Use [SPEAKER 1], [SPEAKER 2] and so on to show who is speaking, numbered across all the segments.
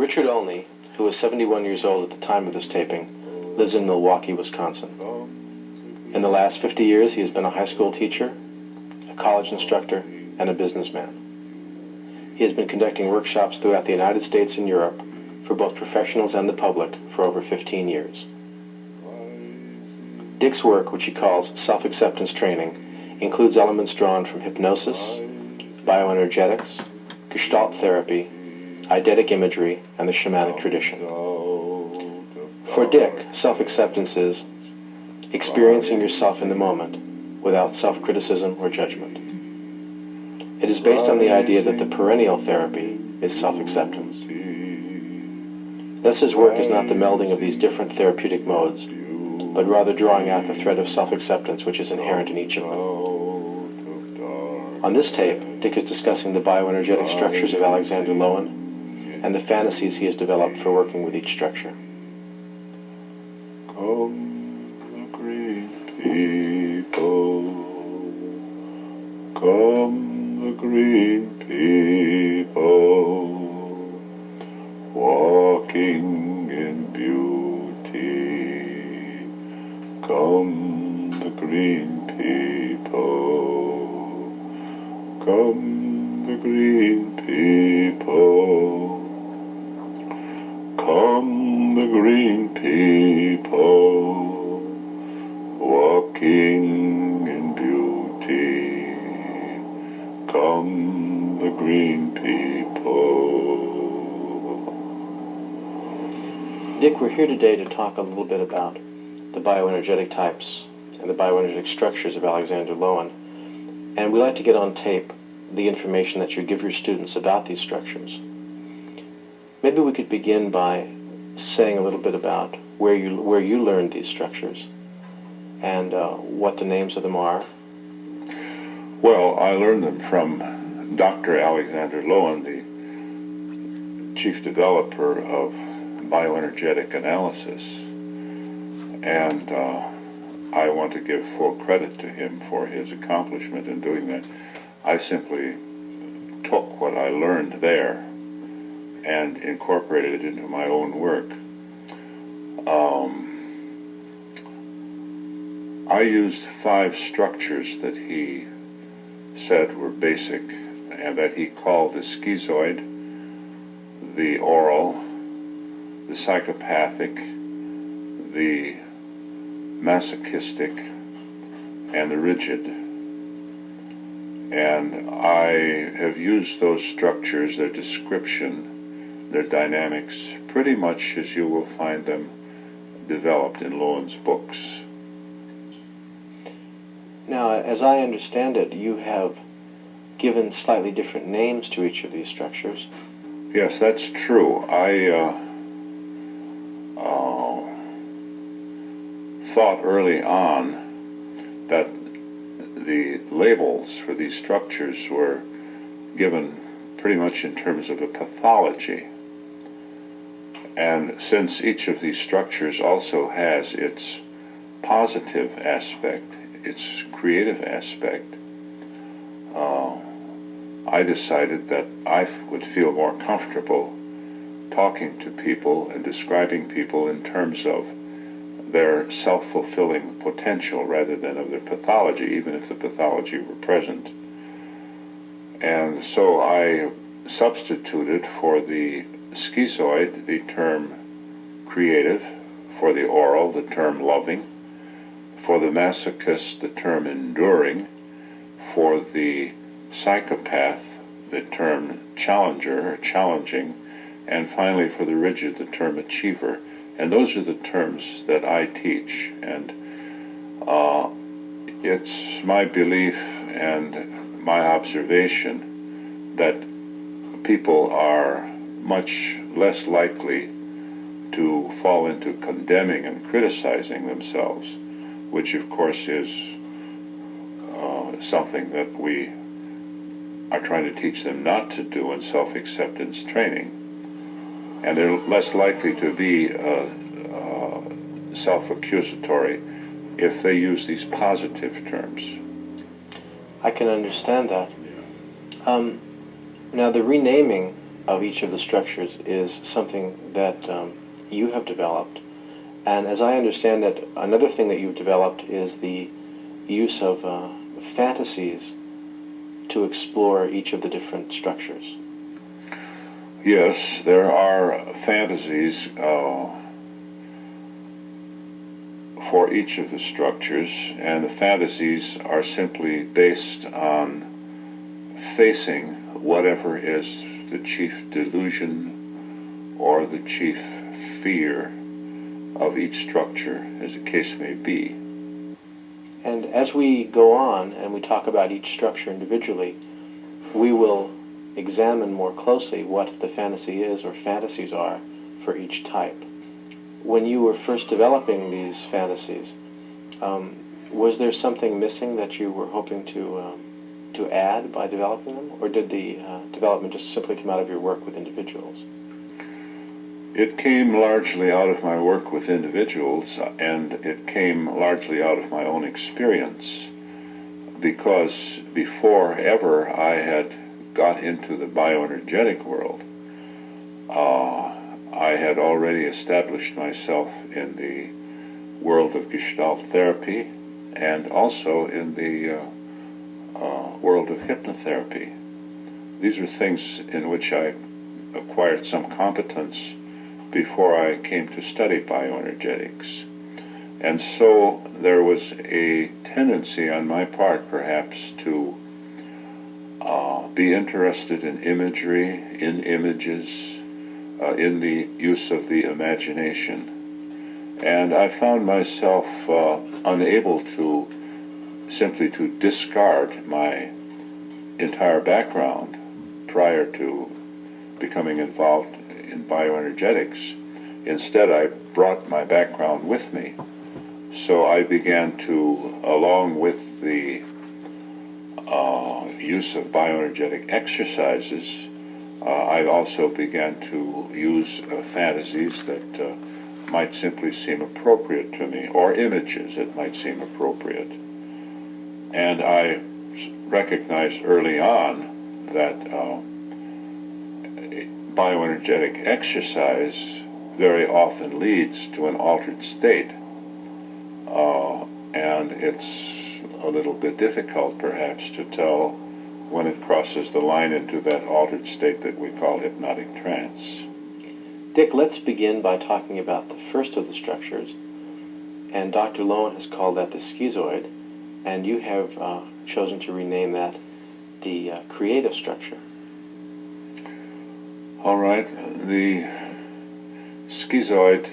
[SPEAKER 1] Richard Olney, who is 71 years old at the time of this taping, lives in Milwaukee, Wisconsin. In the last 50 years, he has been a high school teacher, a college instructor, and a businessman. He has been conducting workshops throughout the United States and Europe for both professionals and the public for over 15 years. Dick's work, which he calls self-acceptance training, includes elements drawn from hypnosis, bioenergetics, Gestalt therapy, eidetic imagery, and the shamanic tradition. For Dick, self-acceptance is experiencing yourself in the moment without self-criticism or judgment. It is based on the idea that the perennial therapy is self-acceptance. Thus his work is not the melding of these different therapeutic modes, but rather drawing out the thread of self-acceptance which is inherent in each of them. On this tape, Dick is discussing the bioenergetic structures of Alexander Lowen and the fantasies he has developed for working with each structure.
[SPEAKER 2] Come the green people, come the green people, walking in beauty, come the green people, come the green people. Come the green people, walking in beauty. Come the green people.
[SPEAKER 1] Dick, we're here today to talk a little bit about the bioenergetic types and the bioenergetic structures of Alexander Lowen. And we like to get on tape the information that you give your students about these structures. Maybe we could begin by saying a little bit about where you learned these structures and what the names of them are.
[SPEAKER 2] Well, I learned them from Dr. Alexander Lowen, the chief developer of bioenergetic analysis, and I want to give full credit to him for his accomplishment in doing that. I simply took what I learned there and incorporated it into my own work. I used 5 structures that he said were basic and that he called the schizoid, the oral, the psychopathic, the masochistic, and the rigid. And I have used those structures, their description, their dynamics, pretty much as you will find them developed in Lowen's books.
[SPEAKER 1] Now, as I understand it, you have given slightly different names to each of these structures.
[SPEAKER 2] Yes, that's true. I thought early on that the labels for these structures were given pretty much in terms of a pathology. And since each of these structures also has its positive aspect, its creative aspect, I decided that I would feel more comfortable talking to people and describing people in terms of their self-fulfilling potential rather than of their pathology, even if the pathology were present. And so I substituted for the schizoid the term creative, for the oral the term loving, for the masochist the term enduring, for the psychopath the term challenger or challenging, and finally for the rigid the term achiever. And those are the terms that I teach, and it's my belief and my observation that people are much less likely to fall into condemning and criticizing themselves, which of course is something that we are trying to teach them not to do in self-acceptance training. And they're less likely to be self-accusatory if they use these positive terms.
[SPEAKER 1] I can understand that. Now the renaming of each of the structures is something that you have developed. And as I understand it, another thing that you've developed is the use of fantasies to explore each of the different structures.
[SPEAKER 2] Yes, there are fantasies for each of the structures, and the fantasies are simply based on facing whatever is the chief delusion or the chief fear of each structure, as the case may be.
[SPEAKER 1] And as we go on and we talk about each structure individually, we will examine more closely what the fantasy is or fantasies are for each type. When you were first developing these fantasies, was there something missing that you were hoping to add by developing them, or did the development just simply come out of your work with individuals?
[SPEAKER 2] It came largely out of my work with individuals, and it came largely out of my own experience, because before ever I had got into the bioenergetic world, I had already established myself in the world of Gestalt therapy and also in the world of hypnotherapy. These are things in which I acquired some competence before I came to study bioenergetics. And so there was a tendency on my part, perhaps, to be interested in imagery, in images, in the use of the imagination. And I found myself unable to simply to discard my entire background prior to becoming involved in bioenergetics. Instead, I brought my background with me. So I began to, along with the use of bioenergetic exercises, I also began to use fantasies that might simply seem appropriate to me, or images that might seem appropriate. And I recognized early on that bioenergetic exercise very often leads to an altered state, and it's a little bit difficult perhaps to tell when it crosses the line into that altered state that we call hypnotic trance.
[SPEAKER 1] Dick, let's begin by talking about the first of the structures, and Dr. Lowen has called that the schizoid, and you have chosen to rename that the creative structure.
[SPEAKER 2] All right, the schizoid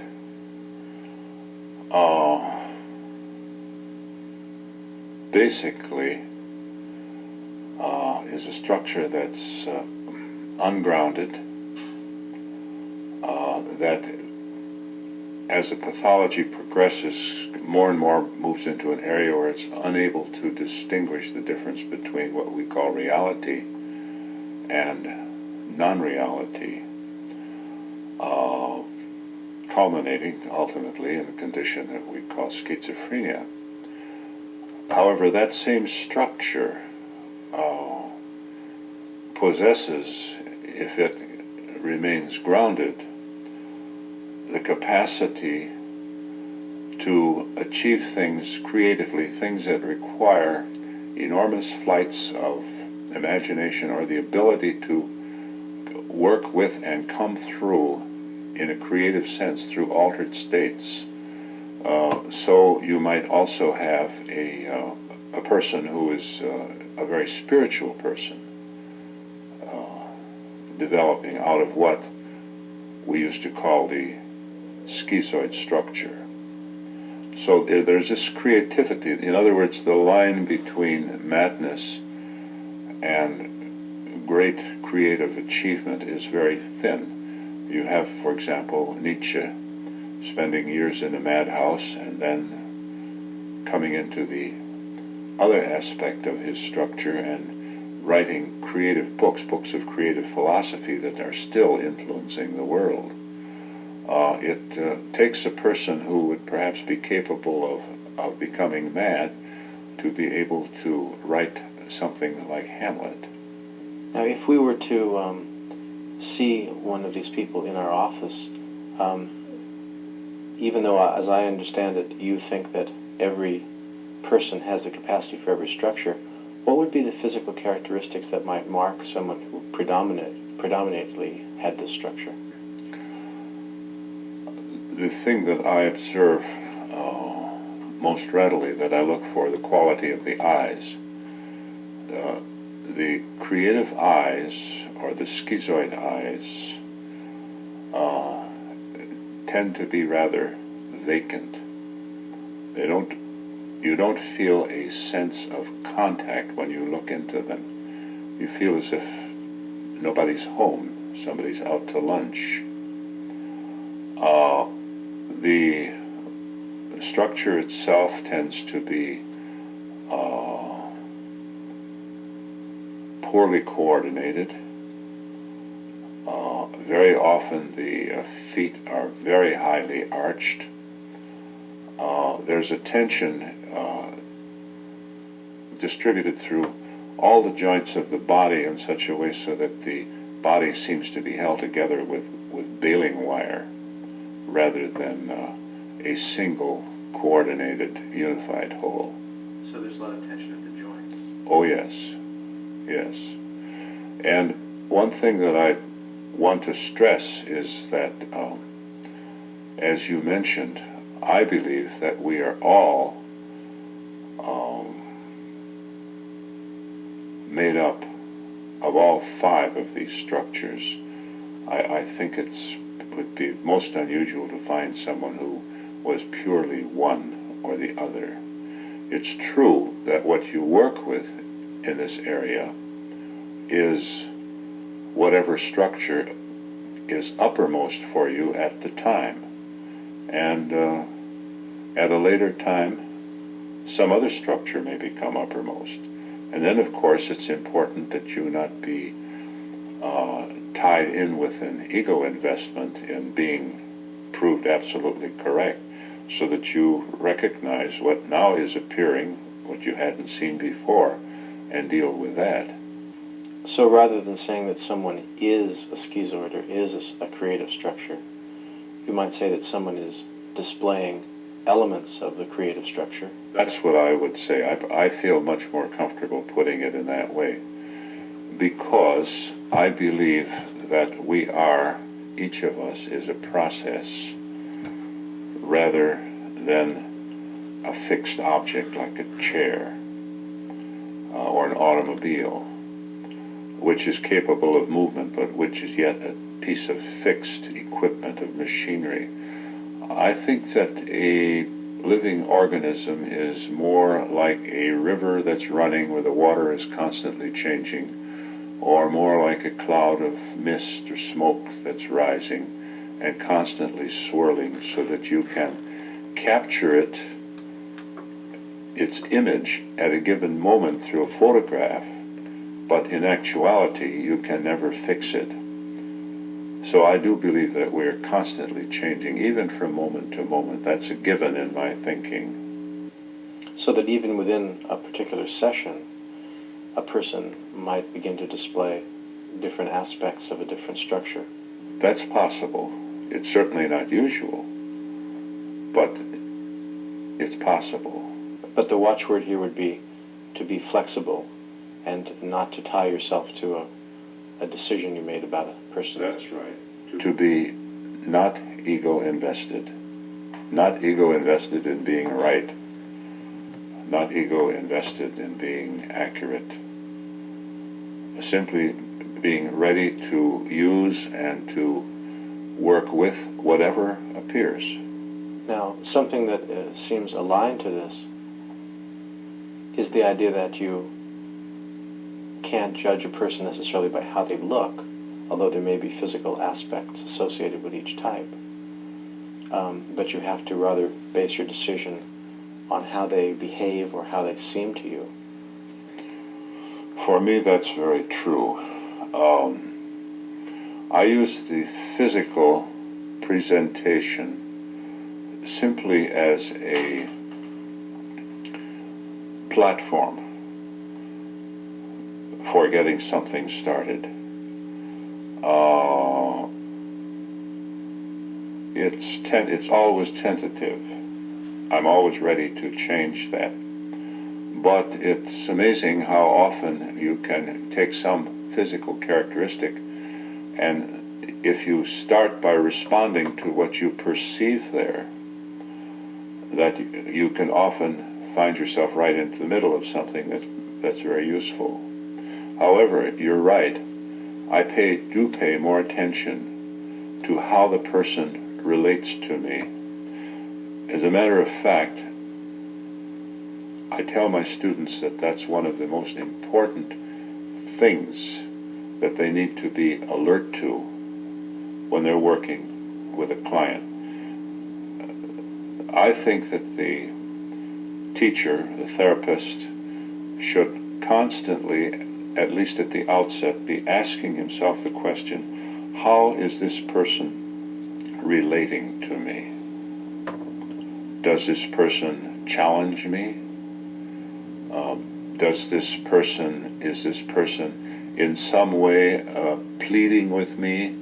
[SPEAKER 2] basically is a structure that's ungrounded, that as the pathology progresses, more and more moves into an area where it's unable to distinguish the difference between what we call reality and non-reality, culminating ultimately in the condition that we call schizophrenia. However, that same structure possesses, if it remains grounded, the capacity to achieve things creatively, things that require enormous flights of imagination or the ability to work with and come through in a creative sense through altered states. So you might also have a person who is a very spiritual person, developing out of what we used to call the schizoid structure. So there's this creativity. In other words, the line between madness and great creative achievement is very thin. You have, for example, Nietzsche spending years in a madhouse and then coming into the other aspect of his structure and writing creative books of creative philosophy that are still influencing the world. It takes a person who would perhaps be capable of becoming mad to be able to write something like Hamlet.
[SPEAKER 1] Now, if we were to see one of these people in our office, even though, as I understand it, you think that every person has the capacity for every structure, what would be the physical characteristics that might mark someone who predominantly had this structure?
[SPEAKER 2] The thing that I observe most readily, that I look for, the quality of the eyes. The creative eyes, or the schizoid eyes, tend to be rather vacant. You don't feel a sense of contact when you look into them. You feel as if nobody's home, somebody's out to lunch. The structure itself tends to be poorly coordinated. Very often the feet are very highly arched. There's a tension distributed through all the joints of the body in such a way so that the body seems to be held together with baling wire rather than a single coordinated unified whole.
[SPEAKER 1] So there's a lot of tension at the joints.
[SPEAKER 2] Oh yes, yes. And one thing that I want to stress is that, as you mentioned, I believe that we are all made up of all 5 of these structures. I think it would be most unusual to find someone who was purely one or the other. It's true that what you work with in this area is whatever structure is uppermost for you at the time. And at a later time, some other structure may become uppermost. And then, of course, it's important that you not be tied in with an ego investment in being proved absolutely correct, so that you recognize what now is appearing, what you hadn't seen before, and deal with that.
[SPEAKER 1] So rather than saying that someone is a schizoid or is a creative structure, you might say that someone is displaying elements of the creative structure.
[SPEAKER 2] That's what I would say. I feel much more comfortable putting it in that way, because I believe that we are, each of us is a process rather than a fixed object like a chair or an automobile, which is capable of movement, but which is yet a piece of fixed equipment of machinery. I think that a living organism is more like a river that's running where the water is constantly changing, or more like a cloud of mist or smoke that's rising and constantly swirling, so that you can capture its image at a given moment through a photograph, but in actuality you can never fix it. So I do believe that we're constantly changing, even from moment to moment. That's a given in my thinking.
[SPEAKER 1] So that even within a particular session, a person might begin to display different aspects of a different structure.
[SPEAKER 2] That's possible. It's certainly not usual, but it's possible.
[SPEAKER 1] But the watchword here would be to be flexible and not to tie yourself to a decision you made about a person.
[SPEAKER 2] That's right. To be not ego invested. Not ego invested in being right. Not ego invested in being accurate. Simply being ready to use and to work with whatever appears.
[SPEAKER 1] Now, something that seems aligned to this is the idea that you can't judge a person necessarily by how they look, although there may be physical aspects associated with each type. But you have to rather base your decision on how they behave or how they seem to you.
[SPEAKER 2] For me, that's very true. I use the physical presentation simply as a platform for getting something started. it's always tentative. I'm always ready to change that. But it's amazing how often you can take some physical characteristic, and if you start by responding to what you perceive there, that you can often find yourself right into the middle of something that's very useful. However, you're right. I do pay more attention to how the person relates to me. As a matter of fact, I tell my students that that's one of the most important things that they need to be alert to when they're working with a client. I think that the teacher, the therapist, should constantly, at least at the outset, be asking himself the question, how is this person relating to me? Does this person challenge me? Is this person in some way pleading with me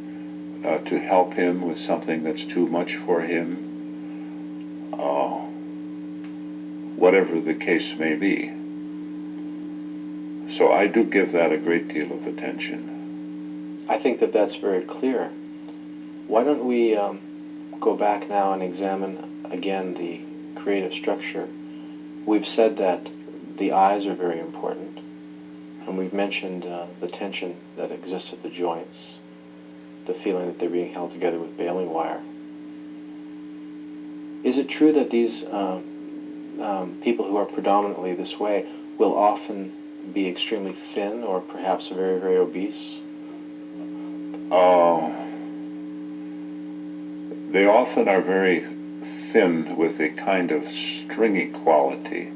[SPEAKER 2] to help him with something that's too much for him? Whatever the case may be. So I do give that a great deal of attention.
[SPEAKER 1] I think that that's very clear. Why don't we go back now and examine again the creative structure? We've said that the eyes are very important, and we've mentioned the tension that exists at the joints, the feeling that they're being held together with baling wire. Is it true that these people who are predominantly this way will often be extremely thin or perhaps very, very obese?
[SPEAKER 2] They often are very thin with a kind of stringy quality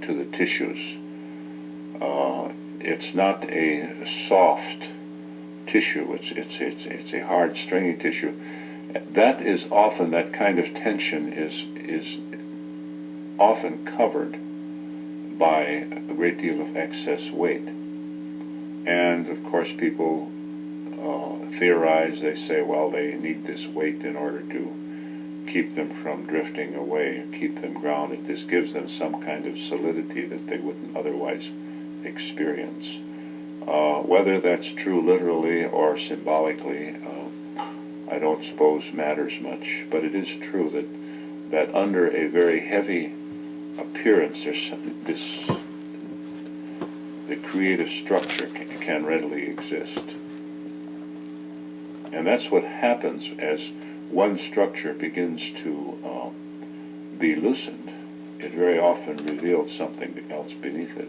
[SPEAKER 2] to the tissues. It's not a soft tissue, it's a hard, stringy tissue. That is often, that kind of tension is often covered by a great deal of excess weight. And of course people theorize, they say, well, they need this weight in order to keep them from drifting away, keep them grounded. This gives them some kind of solidity that they wouldn't otherwise experience. Whether that's true literally or symbolically, I don't suppose matters much, but it is true that under a very heavy appearance, the creative structure can readily exist. And that's what happens as one structure begins to be loosened. It very often reveals something else beneath it.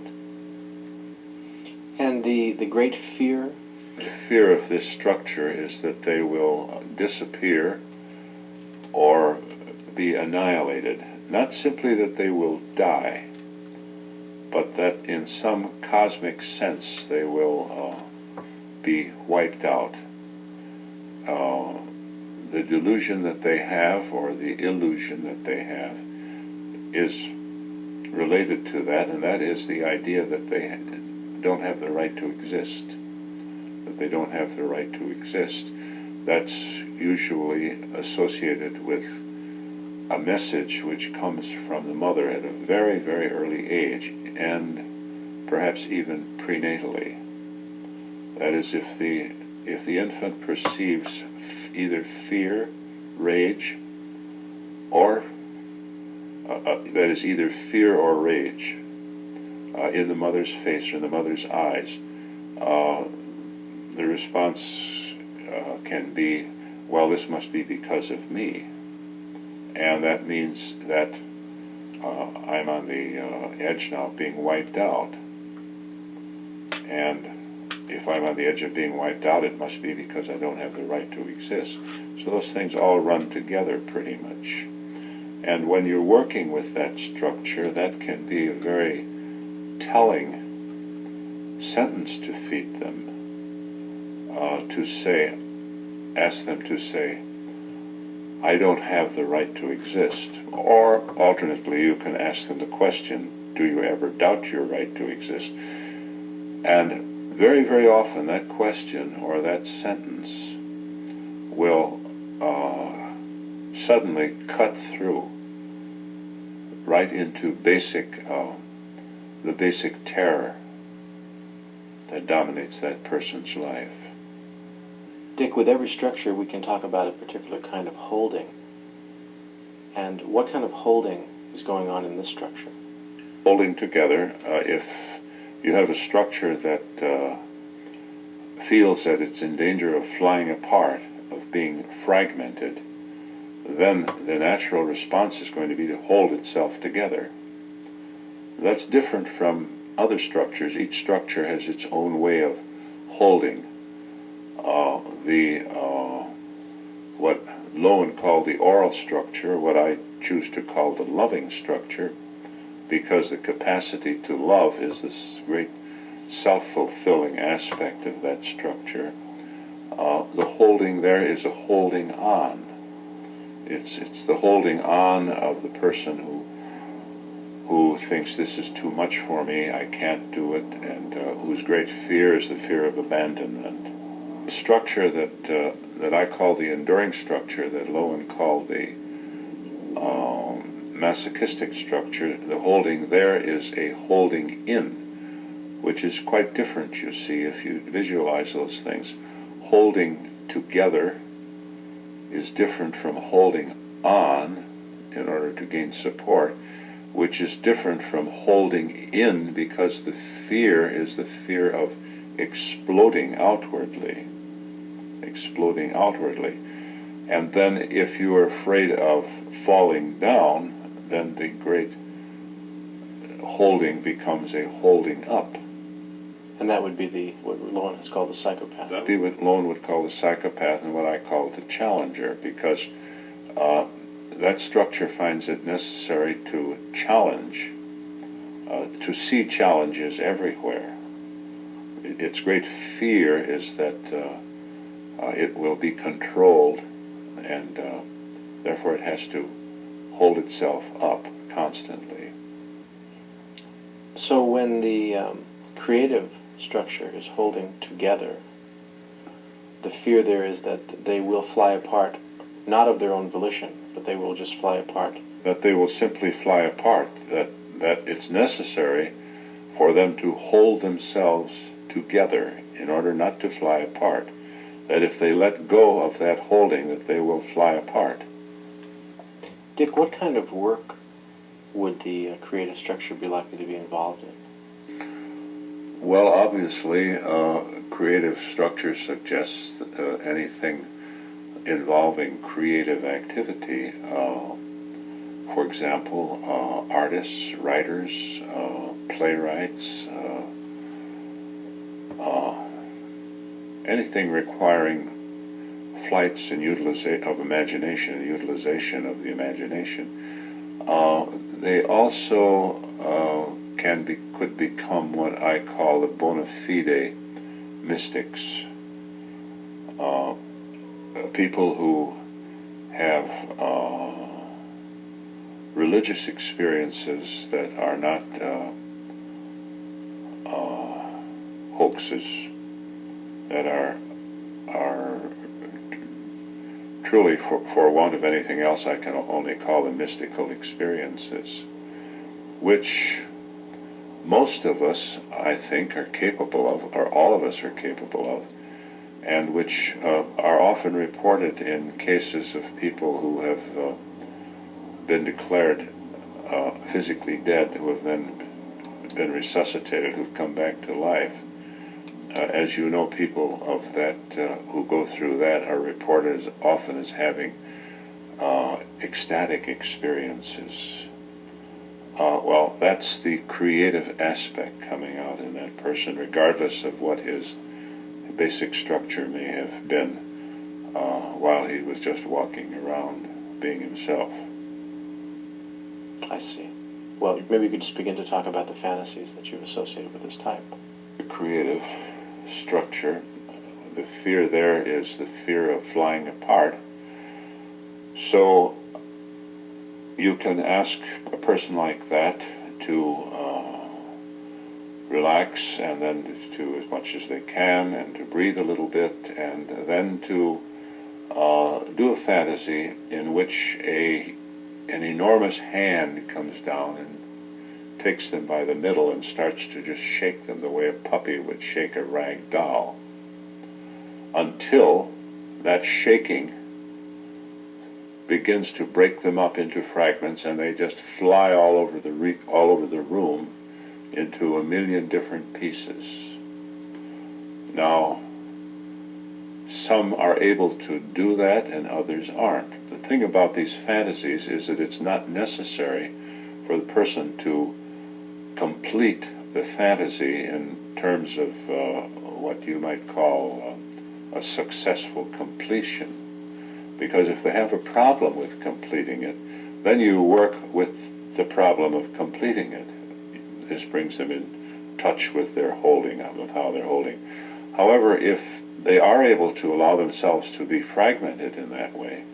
[SPEAKER 1] And the great fear?
[SPEAKER 2] The fear of this structure is that they will disappear or be annihilated. Not simply that they will die, but that in some cosmic sense they will be wiped out. The delusion that they have, or the illusion that they have, is related to that, and that is the idea that they don't have the right to exist. That they don't have the right to exist. That's usually associated with a message which comes from the mother at a very, very early age, and perhaps even prenatally. That is, if the infant perceives either fear, rage, or that is either fear or rage in the mother's face or in the mother's eyes, the response can be, well, this must be because of me. And that means that I'm on the edge now of being wiped out. And if I'm on the edge of being wiped out, it must be because I don't have the right to exist. So those things all run together pretty much. And when you're working with that structure, that can be a very telling sentence to feed them, ask them to say, I don't have the right to exist. Or alternately, you can ask them the question, do you ever doubt your right to exist? And very, very often that question or that sentence will suddenly cut through right into the basic terror that dominates that person's life.
[SPEAKER 1] Dick, with every structure we can talk about a particular kind of holding. And what kind of holding is going on in this structure?
[SPEAKER 2] Holding together, if you have a structure that feels that it's in danger of flying apart, of being fragmented, then the natural response is going to be to hold itself together. That's different from other structures. Each structure has its own way of holding. What Lowen called the oral structure, what I choose to call the loving structure, because the capacity to love is this great self-fulfilling aspect of that structure. The holding there is a holding on. It's the holding on of the person who thinks this is too much for me, I can't do it, and whose great fear is the fear of abandonment. The structure that I call the enduring structure, that Lowen called the masochistic structure, the holding there is a holding in, which is quite different, you see, if you visualize those things. Holding together is different from holding on in order to gain support, which is different from holding in, because the fear is the fear of exploding outwardly. And then if you are afraid of falling down, then the great holding becomes a holding up.
[SPEAKER 1] And that would be what Lowen has called the psychopath.
[SPEAKER 2] That would be what Lowen would call the psychopath, and what I call the challenger, because that structure finds it necessary to challenge, to see challenges everywhere. Its great fear is that it will be controlled, and therefore it has to hold itself up constantly.
[SPEAKER 1] So when the creative structure is holding together, the fear there is that they will fly apart, not of their own volition, but they will just fly apart.
[SPEAKER 2] That they will simply fly apart, that it's necessary for them to hold themselves together in order not to fly apart, that if they let go of that holding, that they will fly apart.
[SPEAKER 1] Dick, what kind of work would the creative structure be likely to be involved in?
[SPEAKER 2] Well, obviously, creative structure suggests anything involving creative activity. For example, artists, writers, playwrights, anything requiring flights and utilization of imagination and utilization of the imagination. They also could become what I call the bona fide mystics, people who have religious experiences that are not hoaxes, that are truly, for want of anything else, I can only call them mystical experiences, which most of us, I think, are capable of, or all of us are capable of, and which are often reported in cases of people who have been declared physically dead, who have then been resuscitated, who've come back to life. As you know, people of that who go through that are reported as often as having ecstatic experiences. Well, that's the creative aspect coming out in that person, regardless of what his basic structure may have been while he was just walking around being himself.
[SPEAKER 1] I see. Well, maybe you could just begin to talk about the fantasies that you've associated with this type.
[SPEAKER 2] The creative structure, the fear there is the fear of flying apart. So you can ask a person like that to relax, and then to, as much as they can, and to breathe a little bit, and then to do a fantasy in which an enormous hand comes down and takes them by the middle and starts to just shake them the way a puppy would shake a rag doll, until that shaking begins to break them up into fragments, and they just fly all over the room into a million different pieces. Now, some are able to do that and others aren't. The thing about these fantasies is that it's not necessary for the person to complete the fantasy in terms of what you might call a successful completion. Because if they have a problem with completing it, then you work with the problem of completing it. This brings them in touch with their holding, with how they're holding. However, if they are able to allow themselves to be fragmented in that way,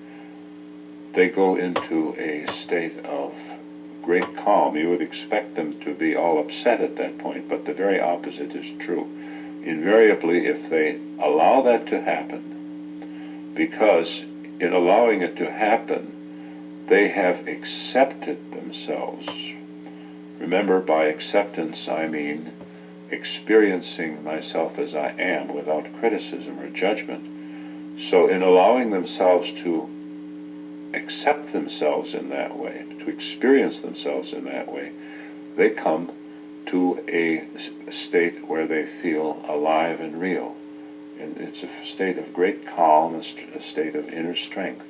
[SPEAKER 2] they go into a state of great calm. You would expect them to be all upset at that point, but the very opposite is true. Invariably, if they allow that to happen, because in allowing it to happen, they have accepted themselves. Remember, by acceptance, I mean experiencing myself as I am without criticism or judgment. So in allowing themselves to accept themselves in that way, to experience themselves in that way, they come to a state where they feel alive and real. And it's a state of great calm, a state of inner strength.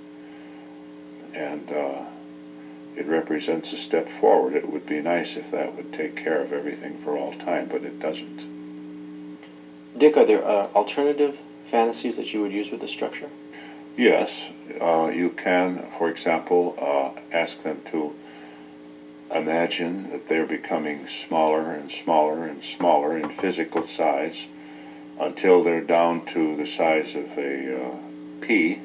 [SPEAKER 2] And it represents a step forward. It would be nice if that would take care of everything for all time, but it doesn't.
[SPEAKER 1] Dick, are there alternative fantasies that you would use with this structure?
[SPEAKER 2] Yes, you can, for example, ask them to imagine that they're becoming smaller and smaller and smaller in physical size until they're down to the size of a pea,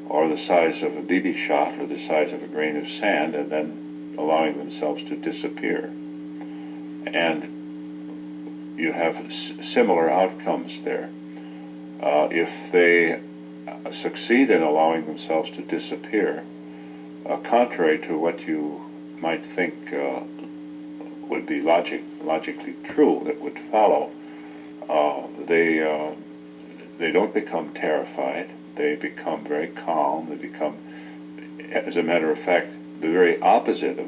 [SPEAKER 2] or the size of a BB shot, or the size of a grain of sand, and then allowing themselves to disappear. And you have similar outcomes there. If they succeed in allowing themselves to disappear, contrary to what you might think would be logically true, that would follow, they don't become terrified. They become very calm. They become, as a matter of fact, the very opposite of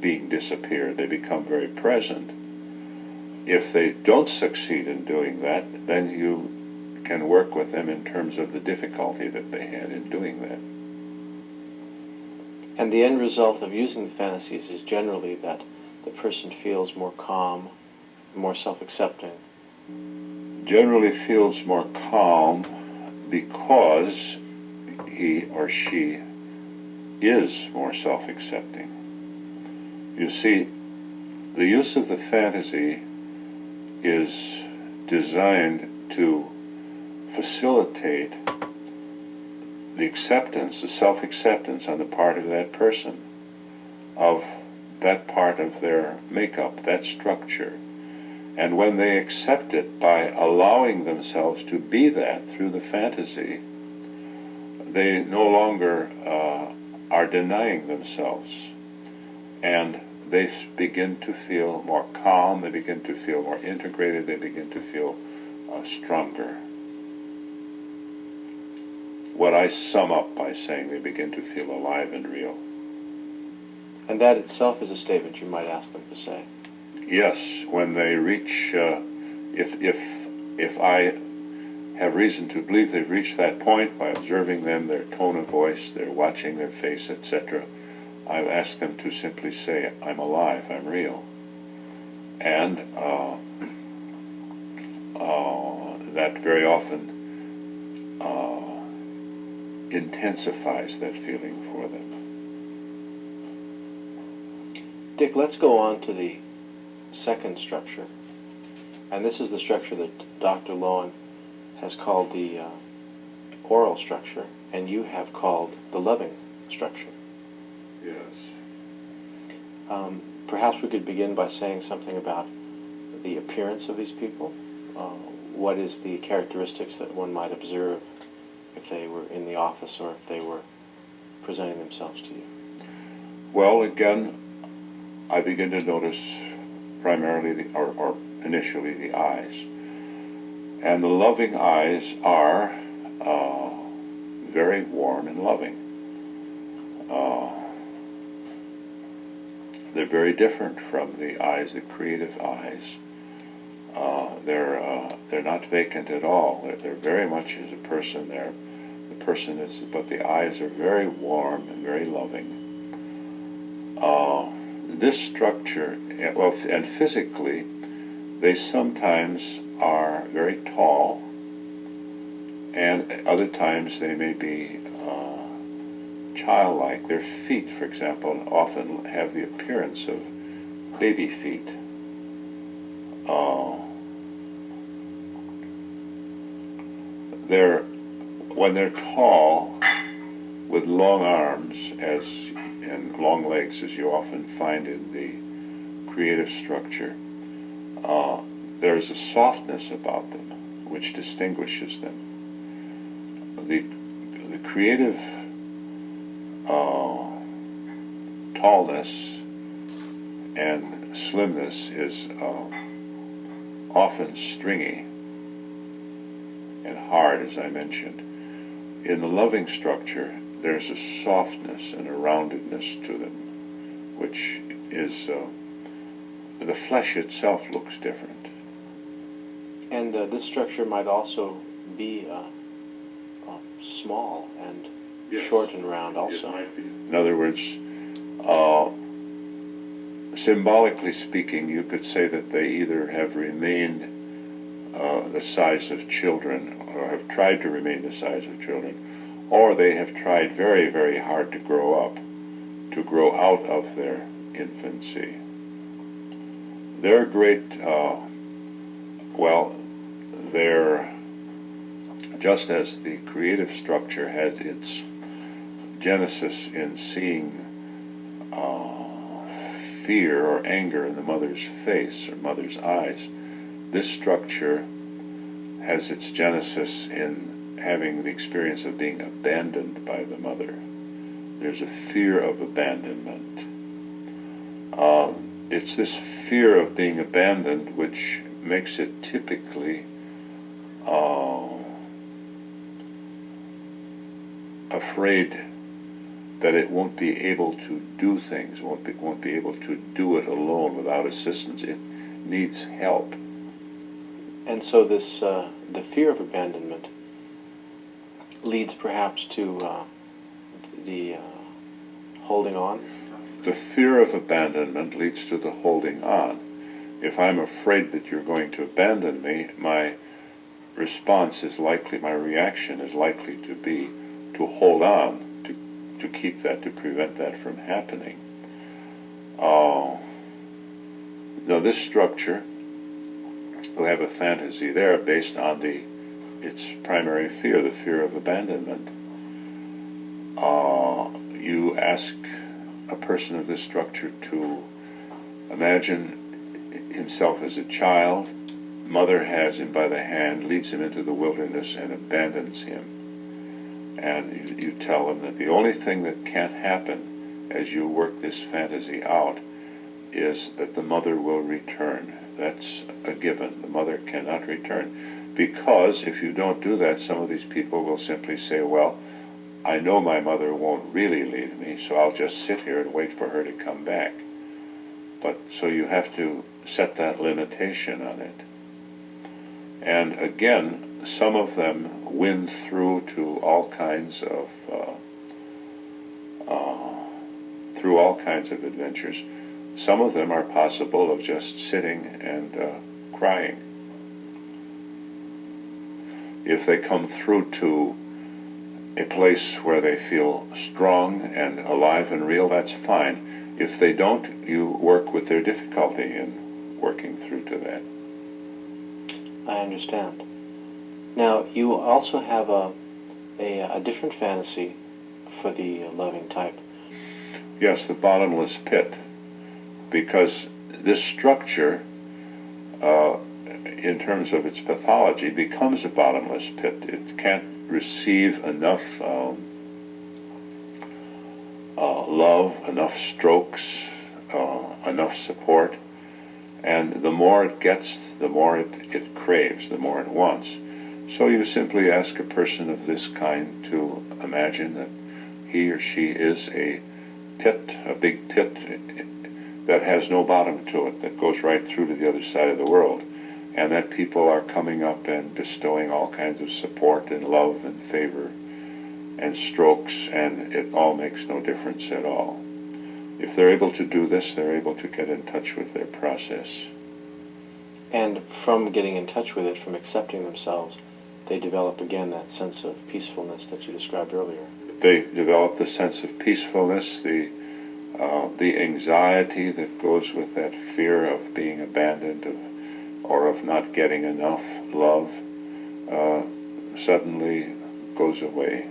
[SPEAKER 2] being disappeared. They become very present. If they don't succeed in doing that, then you can work with them in terms of the difficulty that they had in doing that.
[SPEAKER 1] And the end result of using the fantasies is generally that the person feels more calm, more self-accepting.
[SPEAKER 2] Generally feels more calm because he or she is more self-accepting. You see, the use of the fantasy is designed to facilitate the acceptance, the self-acceptance on the part of that person, of that part of their makeup, that structure. And when they accept it by allowing themselves to be that through the fantasy, they no longer are denying themselves. And they begin to feel more calm, they begin to feel more integrated, they begin to feel stronger. What I sum up by saying they begin to feel alive and real.
[SPEAKER 1] And that itself is a statement you might ask them to say.
[SPEAKER 2] Yes, when they reach, if I have reason to believe they've reached that point by observing them, their tone of voice, their watching their face, etc., I've asked them to simply say, I'm alive, I'm real. And that very often intensifies that feeling for them.
[SPEAKER 1] Dick, let's go on to the second structure. And this is the structure that Dr. Lowen has called the oral structure, and you have called the loving structure.
[SPEAKER 2] Yes.
[SPEAKER 1] Perhaps we could begin by saying something about the appearance of these people. What is the characteristics that one might observe if if they were in the office or if they were presenting themselves to you?
[SPEAKER 2] Well, again, I begin to notice primarily, or initially, the eyes. And the loving eyes are very warm and loving. They're very different from the eyes, the creative eyes. They're not vacant at all. They're very much as a person there. The person is, but the eyes are very warm and very loving. This structure, well, and physically, they sometimes are very tall, and other times they may be childlike. Their feet, for example, often have the appearance of baby feet. When they're tall, with long arms and long legs, as you often find in the creative structure, there's a softness about them which distinguishes them. The creative tallness and slimness is often stringy and hard, as I mentioned. In the loving structure, there's a softness and a roundedness to them, which is, the flesh itself looks different.
[SPEAKER 1] And this structure might also be small and short and round also.
[SPEAKER 2] It might be. In other words, symbolically speaking, you could say that they either have remained the size of children, or have tried to remain the size of children, or they have tried very, very hard to grow up, to grow out of their infancy. They're great, they're, just as the creative structure has its genesis in seeing fear or anger in the mother's face or mother's eyes, this structure has its genesis in having the experience of being abandoned by the mother. There's a fear of abandonment. It's this fear of being abandoned which makes it typically afraid that it won't be able to do things, won't be able to do it alone without assistance. It needs help.
[SPEAKER 1] And so this, the fear of abandonment leads perhaps to the holding on?
[SPEAKER 2] The fear of abandonment leads to the holding on. If I'm afraid that you're going to abandon me, my response is likely, my reaction is likely to be to hold on, to keep that, to prevent that from happening. Now this structure, we have a fantasy there based on its primary fear, the fear of abandonment. You ask a person of this structure to imagine himself as a child. Mother has him by the hand, leads him into the wilderness, and abandons him. And you tell him that the only thing that can't happen as you work this fantasy out is that the mother will return. That's a given. The mother cannot return. Because if you don't do that, some of these people will simply say, well, I know my mother won't really leave me, so I'll just sit here and wait for her to come back. But so you have to set that limitation on it. And again, some of them win through to all kinds of adventures. Some of them are possible of just sitting and crying. If they come through to a place where they feel strong and alive and real, that's fine. If they don't, you work with their difficulty in working through to that.
[SPEAKER 1] I understand. Now, you also have a different fantasy for the loving type.
[SPEAKER 2] Yes, the bottomless pit. Because this structure in terms of its pathology, becomes a bottomless pit. It can't receive enough love, enough strokes, enough support, and the more it gets, the more it craves, the more it wants. So you simply ask a person of this kind to imagine that he or she is a pit, a big pit that has no bottom to it, that goes right through to the other side of the world, and that people are coming up and bestowing all kinds of support and love and favor and strokes, and it all makes no difference at all. If they're able to do this, they're able to get in touch with their process.
[SPEAKER 1] And from getting in touch with it, from accepting themselves, they develop again that sense of peacefulness that you described earlier.
[SPEAKER 2] They develop the sense of peacefulness, the anxiety that goes with that fear of being abandoned, or of not getting enough love, suddenly goes away.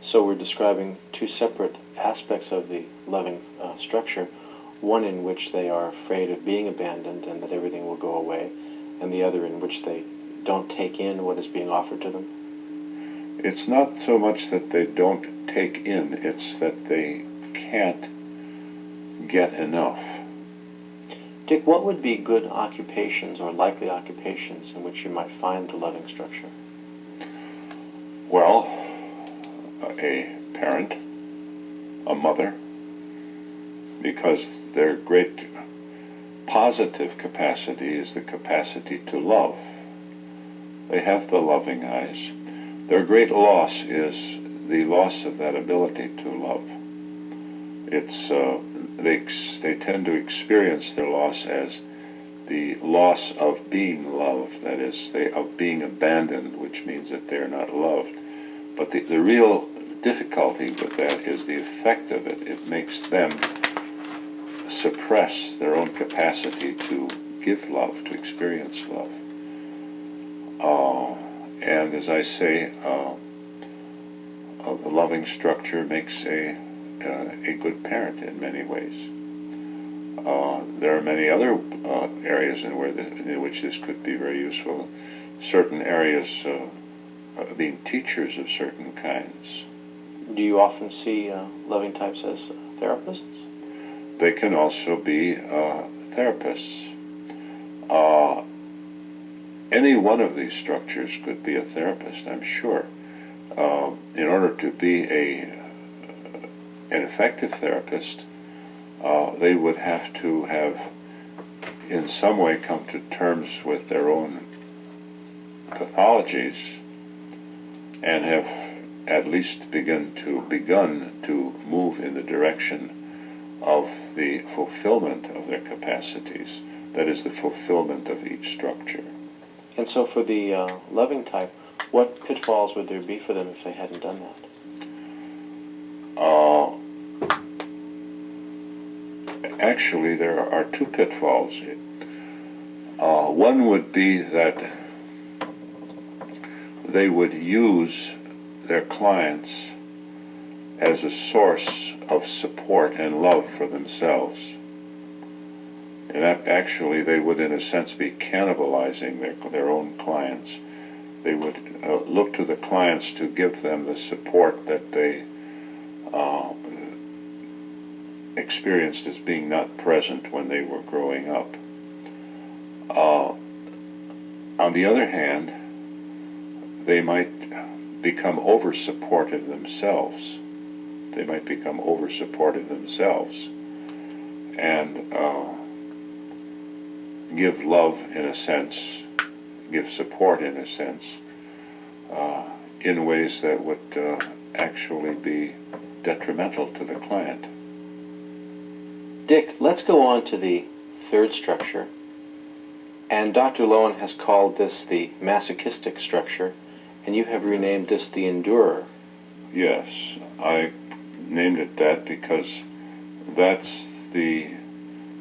[SPEAKER 1] So we're describing two separate aspects of the loving structure, one in which they are afraid of being abandoned and that everything will go away, and the other in which they don't take in what is being offered to them.
[SPEAKER 2] It's not so much that they don't take in, it's that they can't get enough.
[SPEAKER 1] Dick, what would be good occupations or likely occupations in which you might find the loving structure?
[SPEAKER 2] Well, a parent, a mother, because their great positive capacity is the capacity to love. They have the loving eyes. Their great loss is the loss of that ability to love. It's they tend to experience their loss as the loss of being loved, that is, of being abandoned, which means that they're not loved. But the real difficulty with that is the effect of it. It makes them suppress their own capacity to give love, to experience love. And as I say, the loving structure makes a good parent in many ways. There are many other areas in which this could be very useful. Certain areas being teachers of certain kinds.
[SPEAKER 1] Do you often see loving types as therapists?
[SPEAKER 2] They can also be therapists. Any one of these structures could be a therapist, I'm sure. In order to be an effective therapist, they would have to have in some way come to terms with their own pathologies and have at least begun to move in the direction of the fulfillment of their capacities, that is, the fulfillment of each structure.
[SPEAKER 1] And so for the loving type, what pitfalls would there be for them if they hadn't done that?
[SPEAKER 2] Actually, there are two pitfalls. One would be that they would use their clients as a source of support and love for themselves. And actually, they would, in a sense, be cannibalizing their own clients. They would look to the clients to give them the support that they experienced as being not present when they were growing up. On the other hand, they might become over-supportive themselves. They might become over-supportive themselves and give love in a sense, give support in a sense, in ways that would actually be detrimental to the client.
[SPEAKER 1] Dick, let's go on to the third structure. And Dr. Lowen has called this the masochistic structure, and you have renamed this the endurer.
[SPEAKER 2] Yes, I named it that because that's the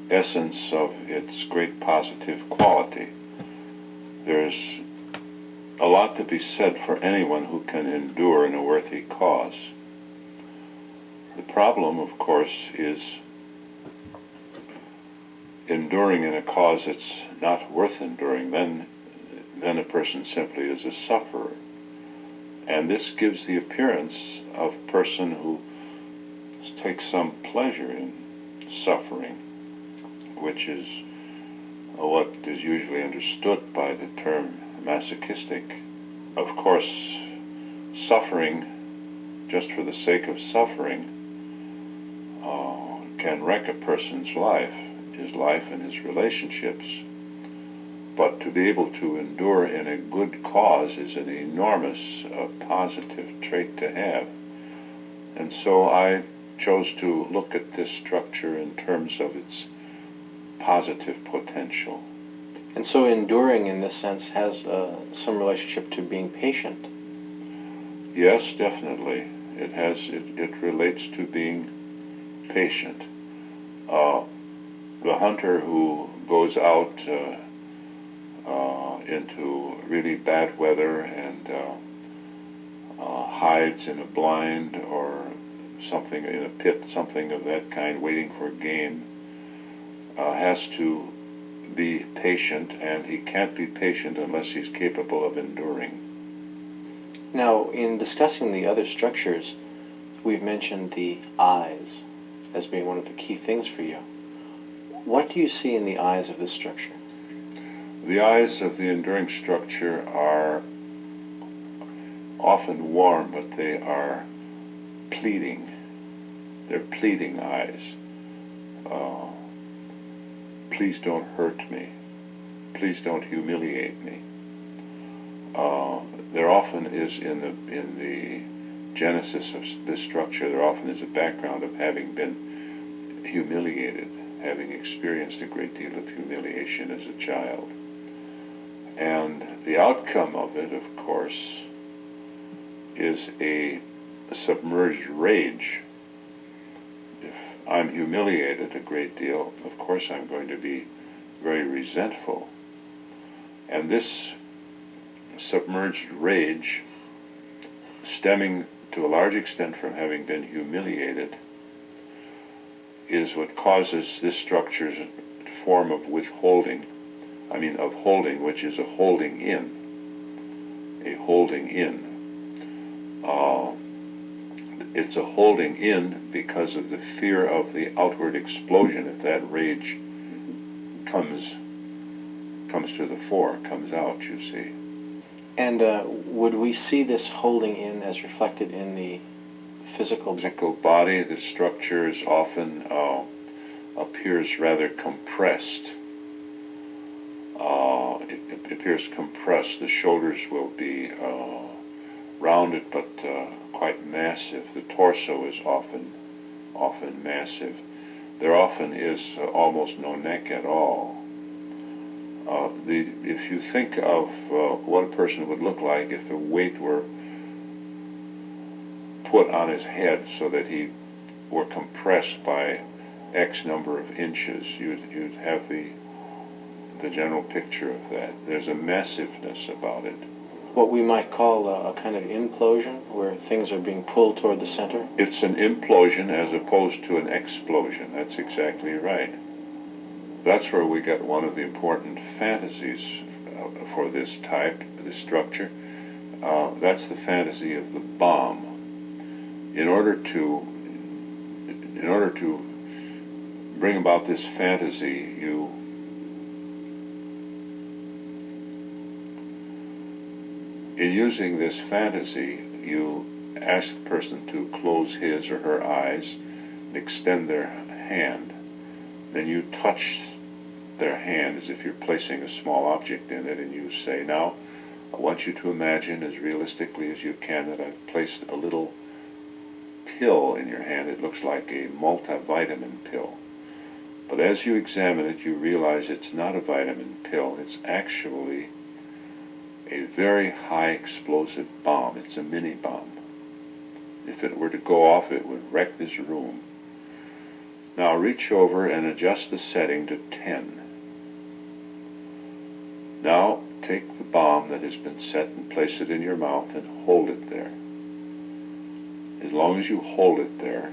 [SPEAKER 2] essence of its great positive quality. There's a lot to be said for anyone who can endure in a worthy cause. The problem, of course, is enduring in a cause that's not worth enduring, then a person simply is a sufferer. And this gives the appearance of a person who takes some pleasure in suffering, which is what is usually understood by the term masochistic. Of course, suffering, just for the sake of suffering, can wreck a person's life, his life and his relationships. But to be able to endure in a good cause is an enormous positive trait to have. And so I chose to look at this structure in terms of its positive potential.
[SPEAKER 1] And so enduring in this sense has some relationship to being patient.
[SPEAKER 2] Yes, definitely. It relates to being patient. The hunter who goes out into really bad weather and hides in a blind or something in a pit, something of that kind, waiting for game, has to be patient, and he can't be patient unless he's capable of enduring.
[SPEAKER 1] Now, in discussing the other structures, we've mentioned the eyes as being one of the key things for you. What do you see in the eyes of this structure?
[SPEAKER 2] The eyes of the enduring structure are often warm, but they are pleading. They're pleading eyes. Please don't hurt me. Please don't humiliate me. There often is in the genesis of this structure, there often is a background of having been humiliated, having experienced a great deal of humiliation as a child. And the outcome of it, of course, is a submerged rage. If I'm humiliated a great deal, of course I'm going to be very resentful. And this submerged rage, stemming to a large extent from having been humiliated, is what causes this structure's form of withholding, of holding, which is a holding in. A holding in. It's a holding in because of the fear of the outward explosion if that rage comes to the fore, comes out, you see.
[SPEAKER 1] And would we see this holding in as reflected in the physical
[SPEAKER 2] body? The structure is often appears rather compressed. It appears compressed. The shoulders will be rounded but quite massive. The torso is often massive. There often is almost no neck at all. If you think of what a person would look like if the weight were put on his head so that he were compressed by X number of inches, you'd have the general picture of that. There's a massiveness about it.
[SPEAKER 1] What we might call a kind of implosion, where things are being pulled toward the center?
[SPEAKER 2] It's an implosion as opposed to an explosion. That's exactly right. That's where we get one of the important fantasies for this type, this structure. That's the fantasy of the bomb. In order to bring about this fantasy, in using this fantasy, you ask the person to close his or her eyes and extend their hand. Then you touch their hand as if you're placing a small object in it, and you say, now, I want you to imagine as realistically as you can that I've placed a little pill in your hand. It looks like a multivitamin pill. But as you examine it, you realize it's not a vitamin pill. It's actually a very high explosive bomb. It's a mini bomb. If it were to go off, it would wreck this room. Now reach over and adjust the setting to 10. Now take the bomb that has been set and place it in your mouth and hold it there. As long as you hold it there,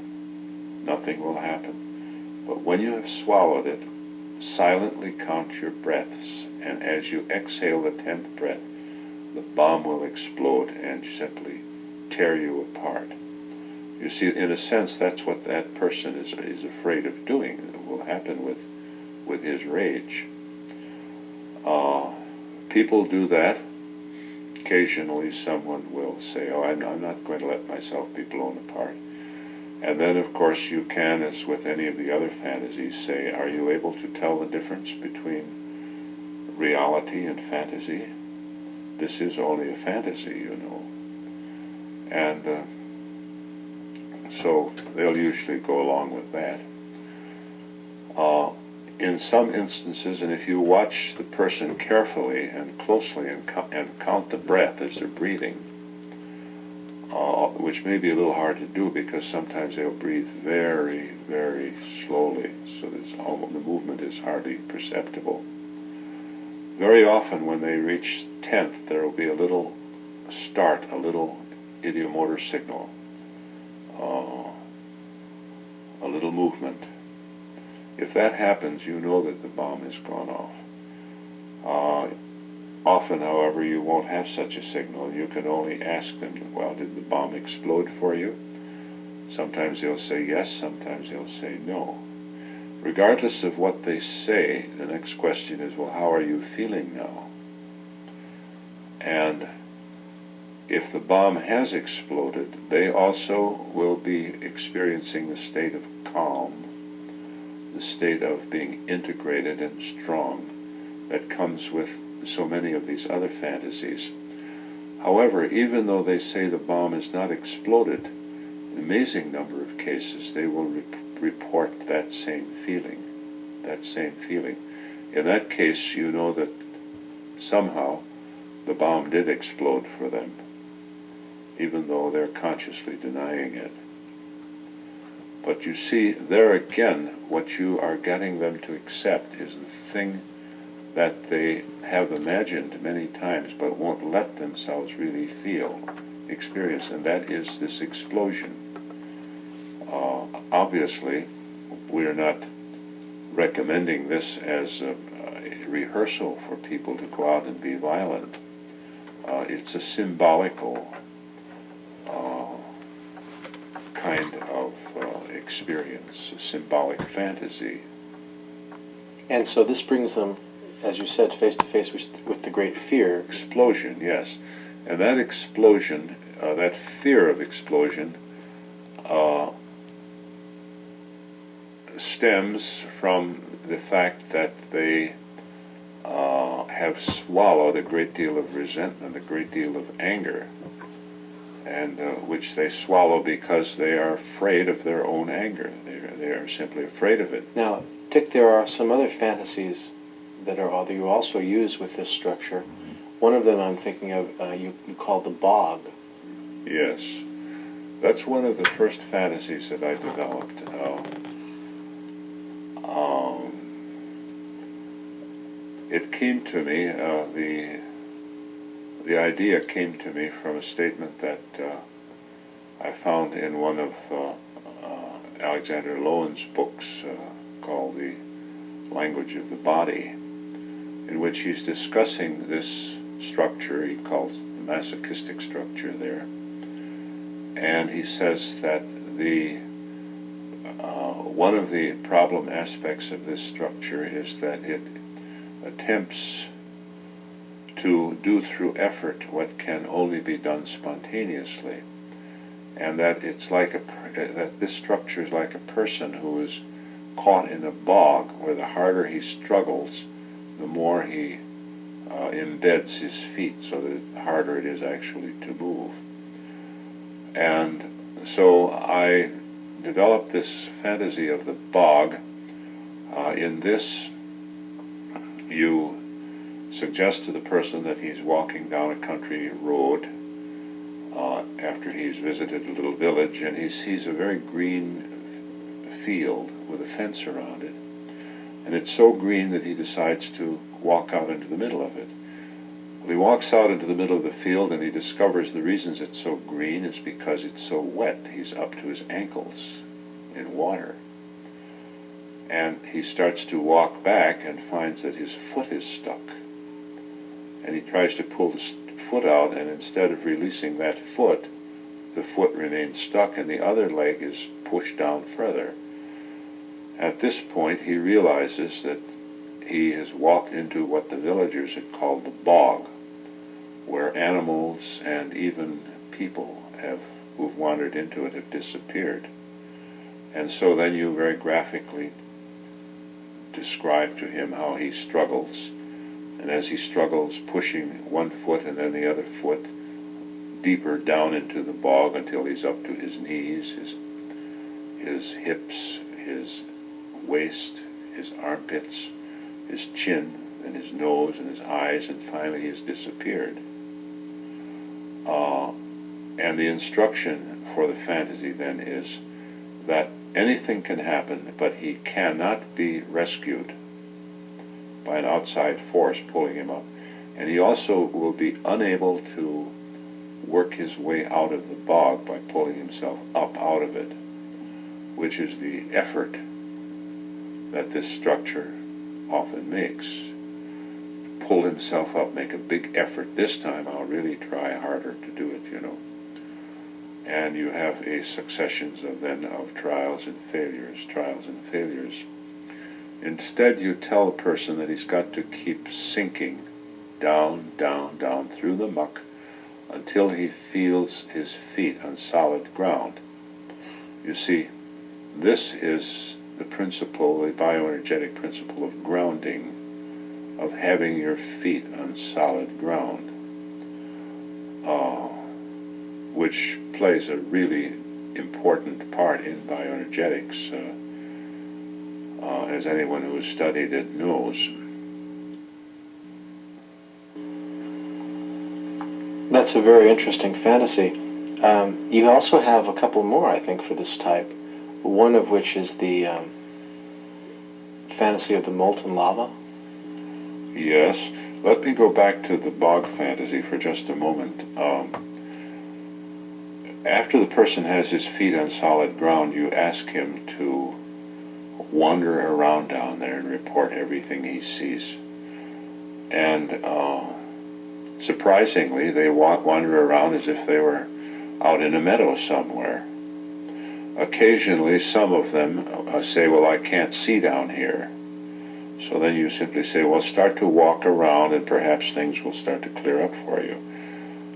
[SPEAKER 2] nothing will happen. But when you have swallowed it, silently count your breaths, and as you exhale the 10th breath, the bomb will explode and simply tear you apart. You see, in a sense, that's what that person is afraid of doing. It will happen with his rage. People do that. Occasionally someone will say, oh, I'm not going to let myself be blown apart. And then, of course, you can, as with any of the other fantasies, say, are you able to tell the difference between reality and fantasy? This is only a fantasy, you know. And so they'll usually go along with that. In some instances, and if you watch the person carefully and closely and count the breath as they're breathing, which may be a little hard to do because sometimes they'll breathe very, very slowly, so the movement is hardly perceptible. Very often when they reach 10th, there will be a little start, a little ideomotor signal, a little movement. If that happens, you know that the bomb has gone off. Often, however, you won't have such a signal. You can only ask them, well, did the bomb explode for you? Sometimes they'll say yes, sometimes they'll say no. Regardless of what they say, the next question is, well, how are you feeling now? And if the bomb has exploded, they also will be experiencing the state of calm, the state of being integrated and strong that comes with so many of these other fantasies. However, even though they say the bomb has not exploded, in an amazing number of cases they will report that same feeling. In that case, you know that somehow the bomb did explode for them, even though they're consciously denying it. But you see, there again, what you are getting them to accept is the thing that they have imagined many times but won't let themselves really feel, experience, and that is this explosion. Obviously, we're not recommending this as a rehearsal for people to go out and be violent. It's a symbolical kind of experience, a symbolic fantasy.
[SPEAKER 1] And so this brings them, as you said, face to face with the great fear.
[SPEAKER 2] Explosion, yes. And that explosion, that fear of explosion, stems from the fact that they have swallowed a great deal of resentment, a great deal of anger, and which they swallow because they are afraid of their own anger. They are simply afraid of it.
[SPEAKER 1] Now, Dick, there are some other fantasies that you also use with this structure. One of them I'm thinking of, you call the bog.
[SPEAKER 2] Yes. That's one of the first fantasies that I developed. It came to me, the idea came to me from a statement that I found in one of Alexander Lowen's books called The Language of the Body, in which he's discussing this structure he calls the masochistic structure there. And he says that one of the problem aspects of this structure is that it attempts to do through effort what can only be done spontaneously, and that it's like that this structure is like a person who is caught in a bog where the harder he struggles, the more he embeds his feet, so that the harder it is actually to move. And so I developed this fantasy of the bog. In this, you suggest to the person that he's walking down a country road after he's visited a little village, and he sees a very green field with a fence around it. And it's so green that he decides to walk out into the middle of it. Well, he walks out into the middle of the field, and he discovers the reasons it's so green is because it's so wet. He's up to his ankles in water. and he starts to walk back and finds that his foot is stuck. And he tries to pull the foot out, and instead of releasing that foot, the foot remains stuck and the other leg is pushed down further. At this point, he realizes that he has walked into what the villagers had called the bog, where animals and even people who've wandered into it have disappeared. And so then you very graphically describe to him how he struggles, and as he struggles, pushing one foot and then the other foot deeper down into the bog until he's up to his knees, his hips, his waist, his armpits, his chin, and his nose and his eyes, and finally he has disappeared. And the instruction for the fantasy then is that anything can happen, but he cannot be rescued by an outside force pulling him up. And he also will be unable to work his way out of the bog by pulling himself up out of it, which is the effort that this structure often makes. Pull himself up, make a big effort. This time I'll really try harder to do it, And you have a successions of trials and failures. Instead, you tell the person that he's got to keep sinking down, down, down through the muck until he feels his feet on solid ground. You see, this is the principle, the bioenergetic principle of grounding, of having your feet on solid ground, which plays a really important part in bioenergetics, as anyone who has studied it knows.
[SPEAKER 1] That's a very interesting fantasy. You also have a couple more, I think, for this type. One of which is the fantasy of the molten lava.
[SPEAKER 2] Yes. Let me go back to the bog fantasy for just a moment. After the person has his feet on solid ground, you ask him to wander around down there and report everything he sees. And surprisingly, they wander around as if they were out in a meadow somewhere. Occasionally, some of them say, well, I can't see down here. So then you simply say, well, start to walk around and perhaps things will start to clear up for you.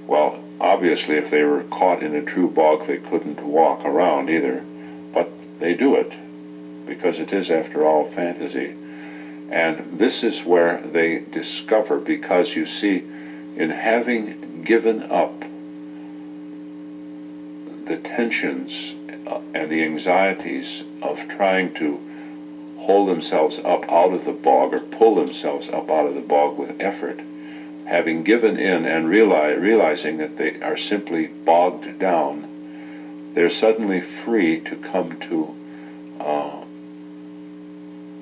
[SPEAKER 2] Well, obviously, if they were caught in a true bog, they couldn't walk around either. But they do it, because it is, after all, fantasy. And this is where they discover, because you see, in having given up the tensions and the anxieties of trying to hold themselves up out of the bog or pull themselves up out of the bog with effort, having given in and realizing that they are simply bogged down, they're suddenly free to come to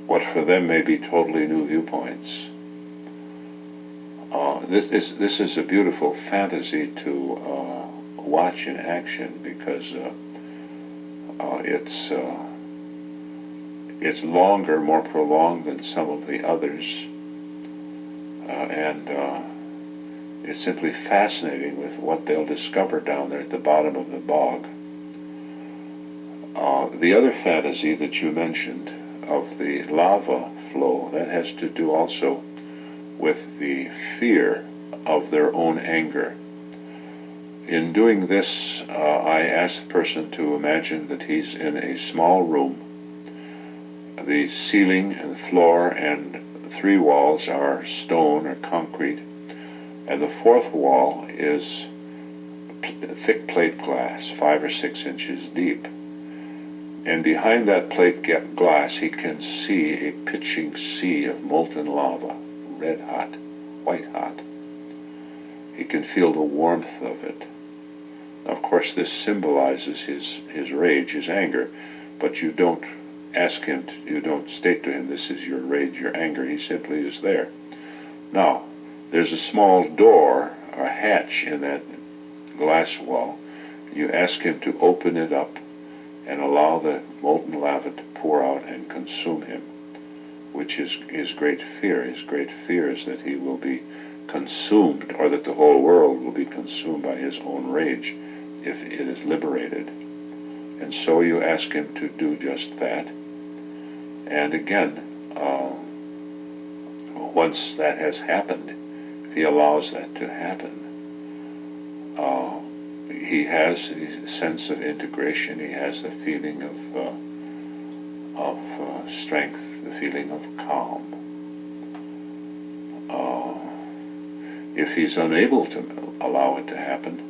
[SPEAKER 2] what for them may be totally new viewpoints. This is a beautiful fantasy to watch in action, because it's longer, more prolonged than some of the others, and it's simply fascinating with what they'll discover down there at the bottom of the bog. The other fantasy that you mentioned of the lava flow, that has to do also with the fear of their own anger. In doing this, I ask the person to imagine that he's in a small room. The ceiling and the floor and 3 walls are stone or concrete, and the 4th wall is thick plate glass, 5 or 6 inches deep. And behind that plate glass, he can see a pitching sea of molten lava, red hot, white hot. He can feel the warmth of it. Of course, this symbolizes his rage, his anger, but you don't ask him, you don't state to him, this is your rage, your anger. He simply is there. Now, there's a small door, a hatch in that glass wall. You ask him to open it up, and allow the molten lava to pour out and consume him, which is his great fear. His great fear is that he will be consumed, or that the whole world will be consumed by his own rage if it is liberated. And so you ask him to do just that. And again, once that has happened, if he allows that to happen, he has the sense of integration. He has the feeling of strength, the feeling of calm. If he's unable to allow it to happen,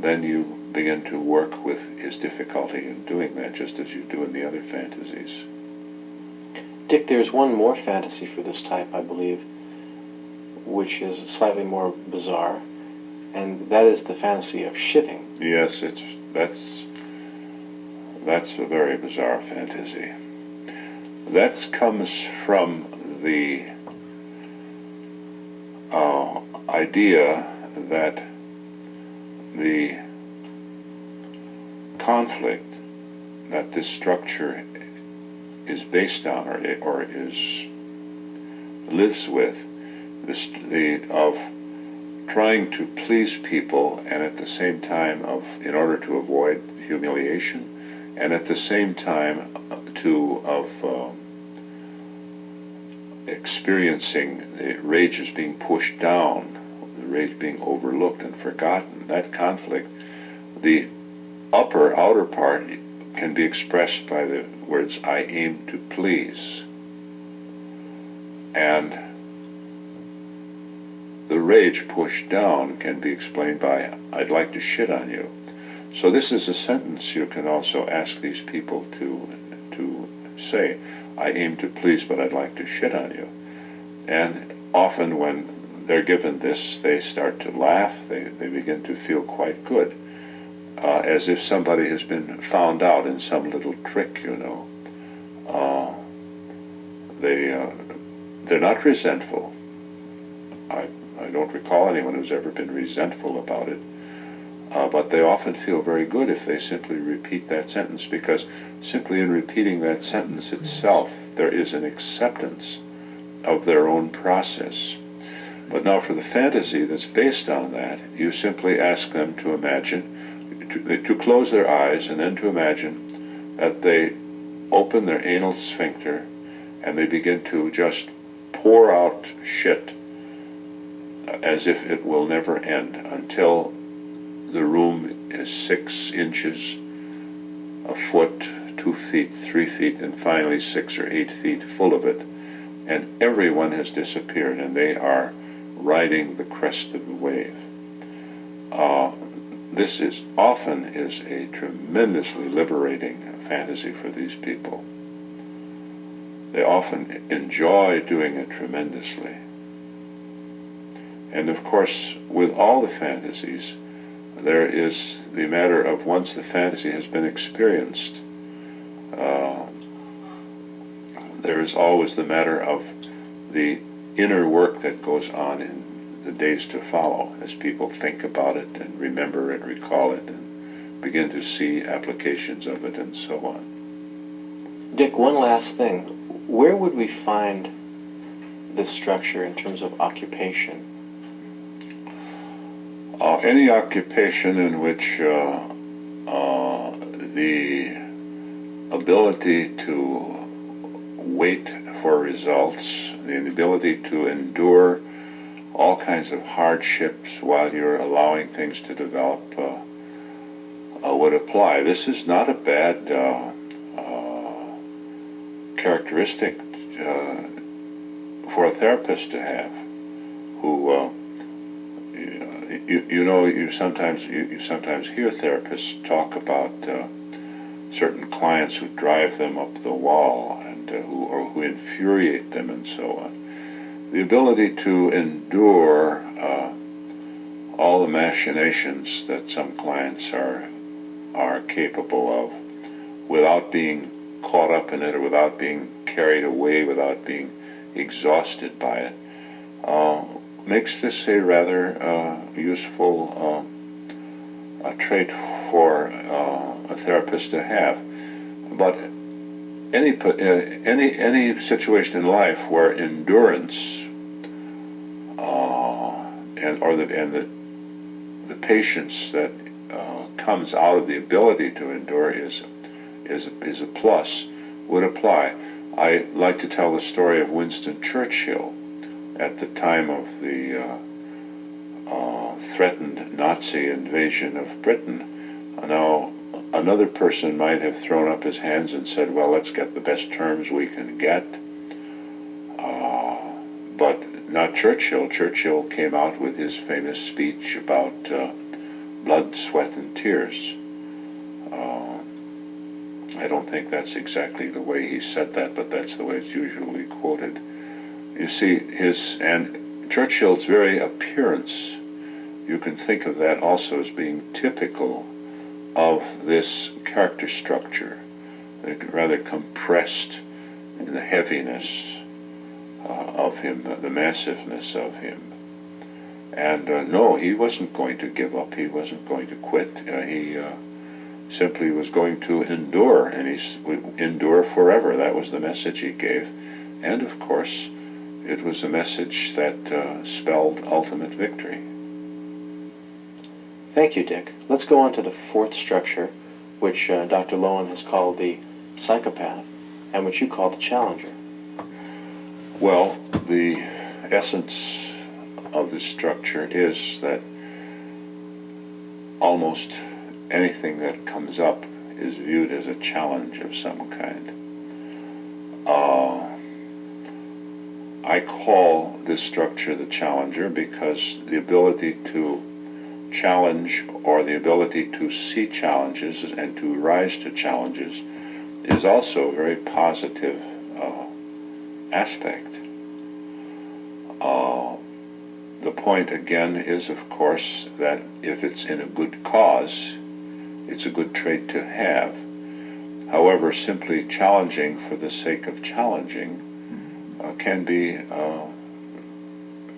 [SPEAKER 2] then you begin to work with his difficulty in doing that, just as you do in the other fantasies.
[SPEAKER 1] Dick, there's one more fantasy for this type, I believe, which is slightly more bizarre, and that is the fantasy of shitting.
[SPEAKER 2] Yes, that's a very bizarre fantasy. That comes from the idea that the conflict that this structure is based on, or lives with, of trying to please people, and at the same time in order to avoid humiliation, and at the same time of experiencing the rage as being pushed down, the rage being overlooked and forgotten. That conflict, the outer part, can be expressed by the words, "I aim to please." And the rage pushed down can be explained by, "I'd like to shit on you." So this is a sentence you can also ask these people to say, "I aim to please, but I'd like to shit on you." And often when they're given this, they start to laugh. They begin to feel quite good, as if somebody has been found out in some little trick, you know. They're not resentful. I don't recall anyone who's ever been resentful about it. But they often feel very good if they simply repeat that sentence, because simply in repeating that sentence itself, there is an acceptance of their own process. But now for the fantasy that's based on that, you simply ask them to imagine, to close their eyes, and then to imagine that they open their anal sphincter and they begin to just pour out shit as if it will never end, until the room is 6 inches, a foot, 2 feet, 3 feet, and finally 6 or 8 feet full of it. And everyone has disappeared, and they are riding the crest of the wave. This often is a tremendously liberating fantasy for these people. They often enjoy doing it tremendously. And of course, with all the fantasies, there is the matter of, once the fantasy has been experienced, there is always the matter of the inner work that goes on in the days to follow, as people think about it and remember and recall it and begin to see applications of it and so on.
[SPEAKER 1] Dick, one last thing. Where would we find this structure in terms of occupation?
[SPEAKER 2] Any occupation in which the ability to wait for results, the ability to endure all kinds of hardships while you're allowing things to develop, would apply. This is not a bad characteristic for a therapist to have, who you sometimes hear therapists talk about certain clients who drive them up the wall, and who infuriate them and so on. The ability to endure all the machinations that some clients are capable of, without being caught up in it, or without being carried away, without being exhausted by it, makes this a rather useful trait for a therapist to have. But any situation in life where endurance and the patience that comes out of the ability to endure is a plus would apply. I like to tell the story of Winston Churchill at the time of the threatened Nazi invasion of Britain. Now, another person might have thrown up his hands and said, well, let's get the best terms we can get. But not Churchill. Churchill came out with his famous speech about blood, sweat, and tears. I don't think that's exactly the way he said that, but that's the way it's usually quoted. You see, and Churchill's very appearance, you can think of that also as being typical of this character structure, rather compressed in the heaviness of him, the massiveness of him. And no, he wasn't going to give up. He wasn't going to quit. He simply was going to endure, and he would endure forever. That was the message he gave. And of course, it was a message that spelled ultimate victory.
[SPEAKER 1] Thank you, Dick. Let's go on to the fourth structure, which Dr. Lowen has called the psychopath, and which you call the challenger.
[SPEAKER 2] Well, the essence of this structure is that almost anything that comes up is viewed as a challenge of some kind. I call this structure the challenger because the ability to challenge, or the ability to see challenges and to rise to challenges, is also a very positive aspect. The point again is, of course, that if it's in a good cause, it's a good trait to have. However, simply challenging for the sake of challenging can be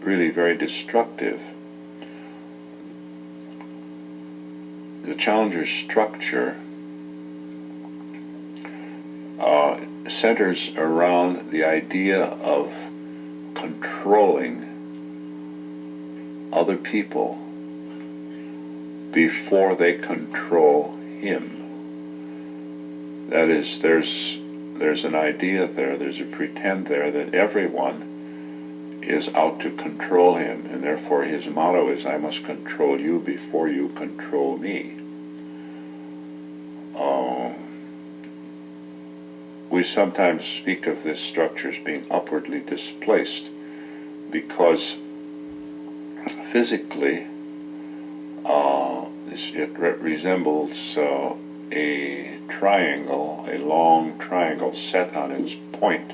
[SPEAKER 2] really very destructive. The challenger's structure centers around the idea of controlling other people before they control him. That is, there's an idea there, there's a pretend there that everyone is out to control him, and therefore his motto is, I must control you before you control me. We sometimes speak of this structure as being upwardly displaced because physically it resembles a triangle, a long triangle set on its point.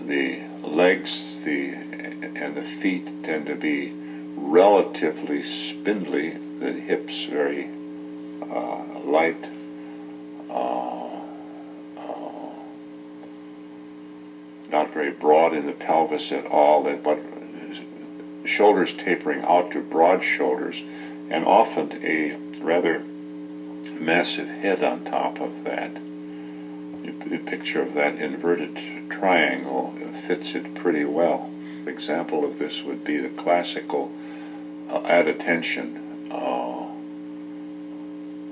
[SPEAKER 2] The legs and the feet tend to be relatively spindly, the hips very light, not very broad in the pelvis at all, but shoulders tapering out to broad shoulders, and often a rather massive head on top of that. The picture of that inverted triangle fits it pretty well. An example of this would be the classical at attention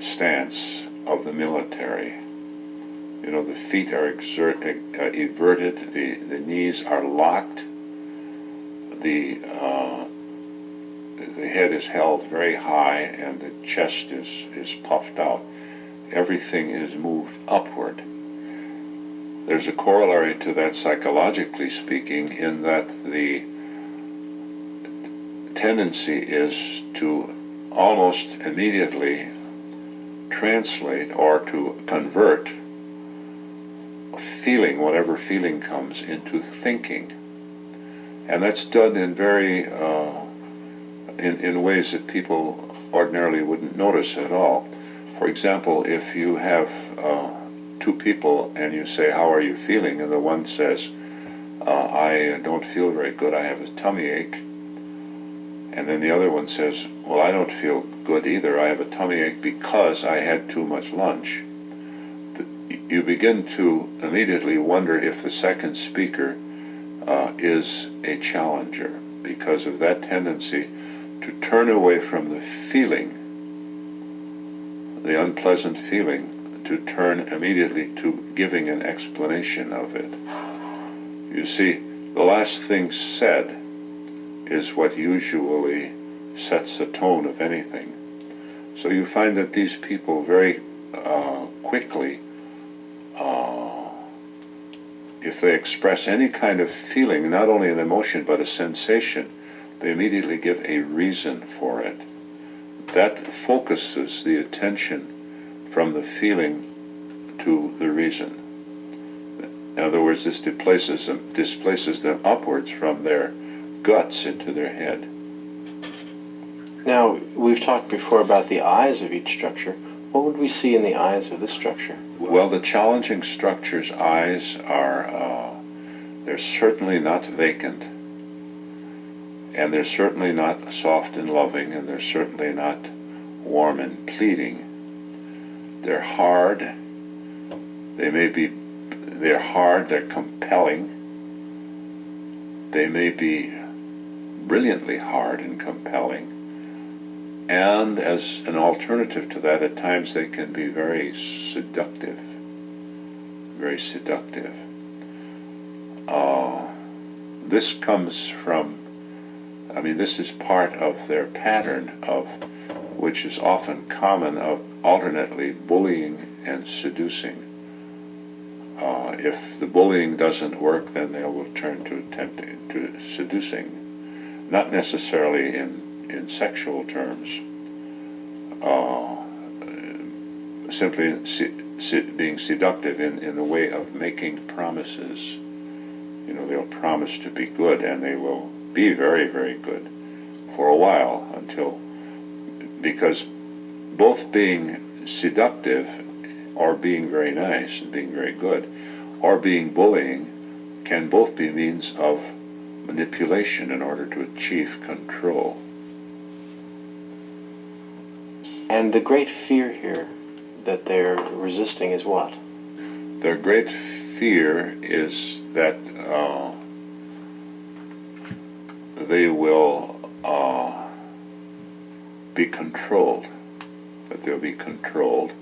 [SPEAKER 2] stance of the military. You know, the feet are everted, the knees are locked, the head is held very high, and the chest is puffed out. Everything is moved upward. There's a corollary to that, psychologically speaking, in that the tendency is to almost immediately translate or to convert feeling, whatever feeling comes, into thinking. And that's done in very in ways that people ordinarily wouldn't notice at all. For example, if you have two people and you say, how are you feeling? And the one says, I don't feel very good, I have a tummy ache. And then the other one says, well, I don't feel good either. I have a tummy ache because I had too much lunch. You begin to immediately wonder if the second speaker is a challenger, because of that tendency to turn away from the feeling, the unpleasant feeling, to turn immediately to giving an explanation of it. You see, the last thing said is what usually sets the tone of anything. So you find that these people very quickly, if they express any kind of feeling, not only an emotion but a sensation, they immediately give a reason for it. That focuses the attention from the feeling to the reason. In other words, this displaces them upwards from their guts into their head.
[SPEAKER 1] Now, we've talked before about the eyes of each structure. What would we see in the eyes of this structure?
[SPEAKER 2] Well, the challenging structure's eyes are, they're certainly not vacant, and they're certainly not soft and loving, and they're certainly not warm and pleading. They're hard. They're hard, they're compelling. They may be brilliantly hard and compelling. And as an alternative to that, at times they can be very seductive. Very seductive. This comes from, this is part of their pattern of, which is often common, of alternately bullying and seducing. If the bullying doesn't work, then they will turn to attempting to seducing, not necessarily in sexual terms, simply being seductive in the way of making promises. They'll promise to be good, and they will be very, very good for a while, because both being seductive or being very nice and being very good, or being bullying, can both be means of manipulation in order to achieve control.
[SPEAKER 1] And the great fear here that they're resisting is what?
[SPEAKER 2] Their great fear is that they will be controlled, that they'll be controlled.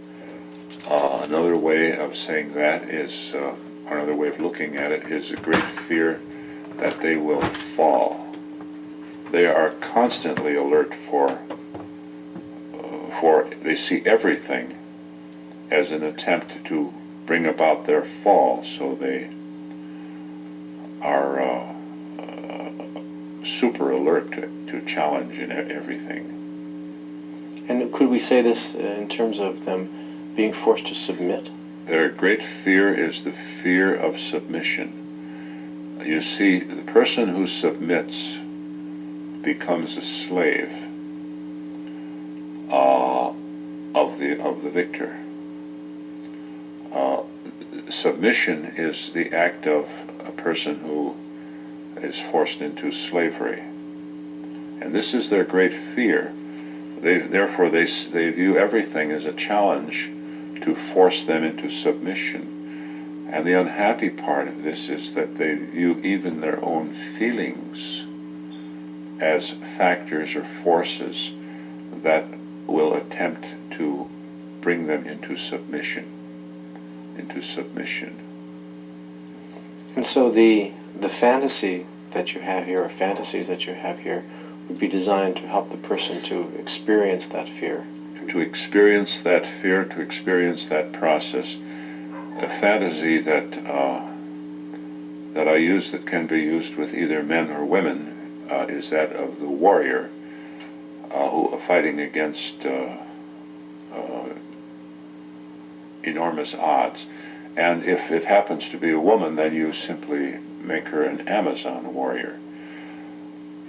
[SPEAKER 2] Another way of saying that is, another way of looking at it, is a great fear that they will fall. They are constantly alert for they see everything as an attempt to bring about their fall, so they are super alert to challenge in everything.
[SPEAKER 1] And could we say this in terms of them being forced to submit?
[SPEAKER 2] Their great fear is the fear of submission. You see, the person who submits becomes a slave of the victor. Submission is the act of a person who is forced into slavery, and this is their great fear. Therefore, they view everything as a challenge to force them into submission. And the unhappy part of this is that they view even their own feelings as factors or forces that will attempt to bring them into submission.
[SPEAKER 1] And so the fantasy that you have here, or fantasies that you have here, would be designed to help the person to experience that fear.
[SPEAKER 2] To experience that fear, to experience that process. A fantasy that I use, that can be used with either men or women, is that of the warrior who are fighting against enormous odds. And if it happens to be a woman, then you simply make her an Amazon warrior.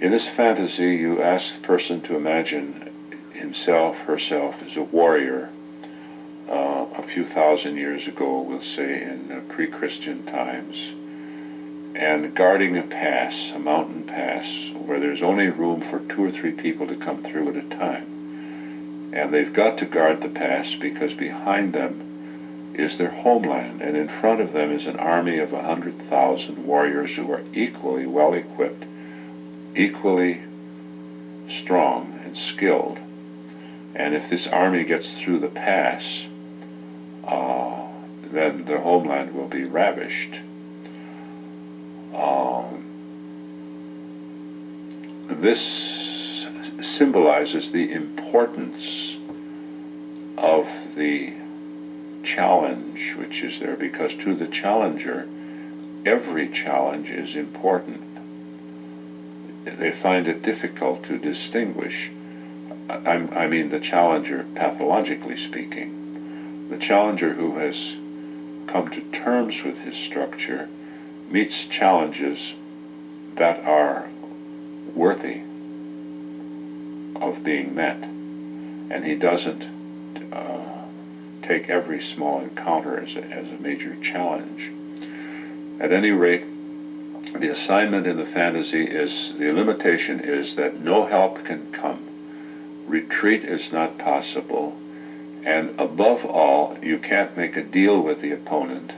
[SPEAKER 2] In this fantasy, you ask the person to imagine himself, herself, as a warrior a few thousand years ago, we'll say in pre-Christian times. and guarding a pass, a mountain pass, where there's only room for 2 or 3 people to come through at a time. And they've got to guard the pass because behind them is their homeland, and in front of them is an army of 100,000 warriors who are equally well equipped, equally strong and skilled. And if this army gets through the pass, then their homeland will be ravished. This symbolizes the importance of the challenge which is there, because to the challenger, every challenge is important. They find it difficult to distinguish. I mean the challenger, pathologically speaking. The challenger who has come to terms with his structure meets challenges that are worthy of being met, and he doesn't take every small encounter as a major challenge. At any rate, the assignment in the fantasy is, the limitation is that no help can come, retreat is not possible, and above all, you can't make a deal with the opponent,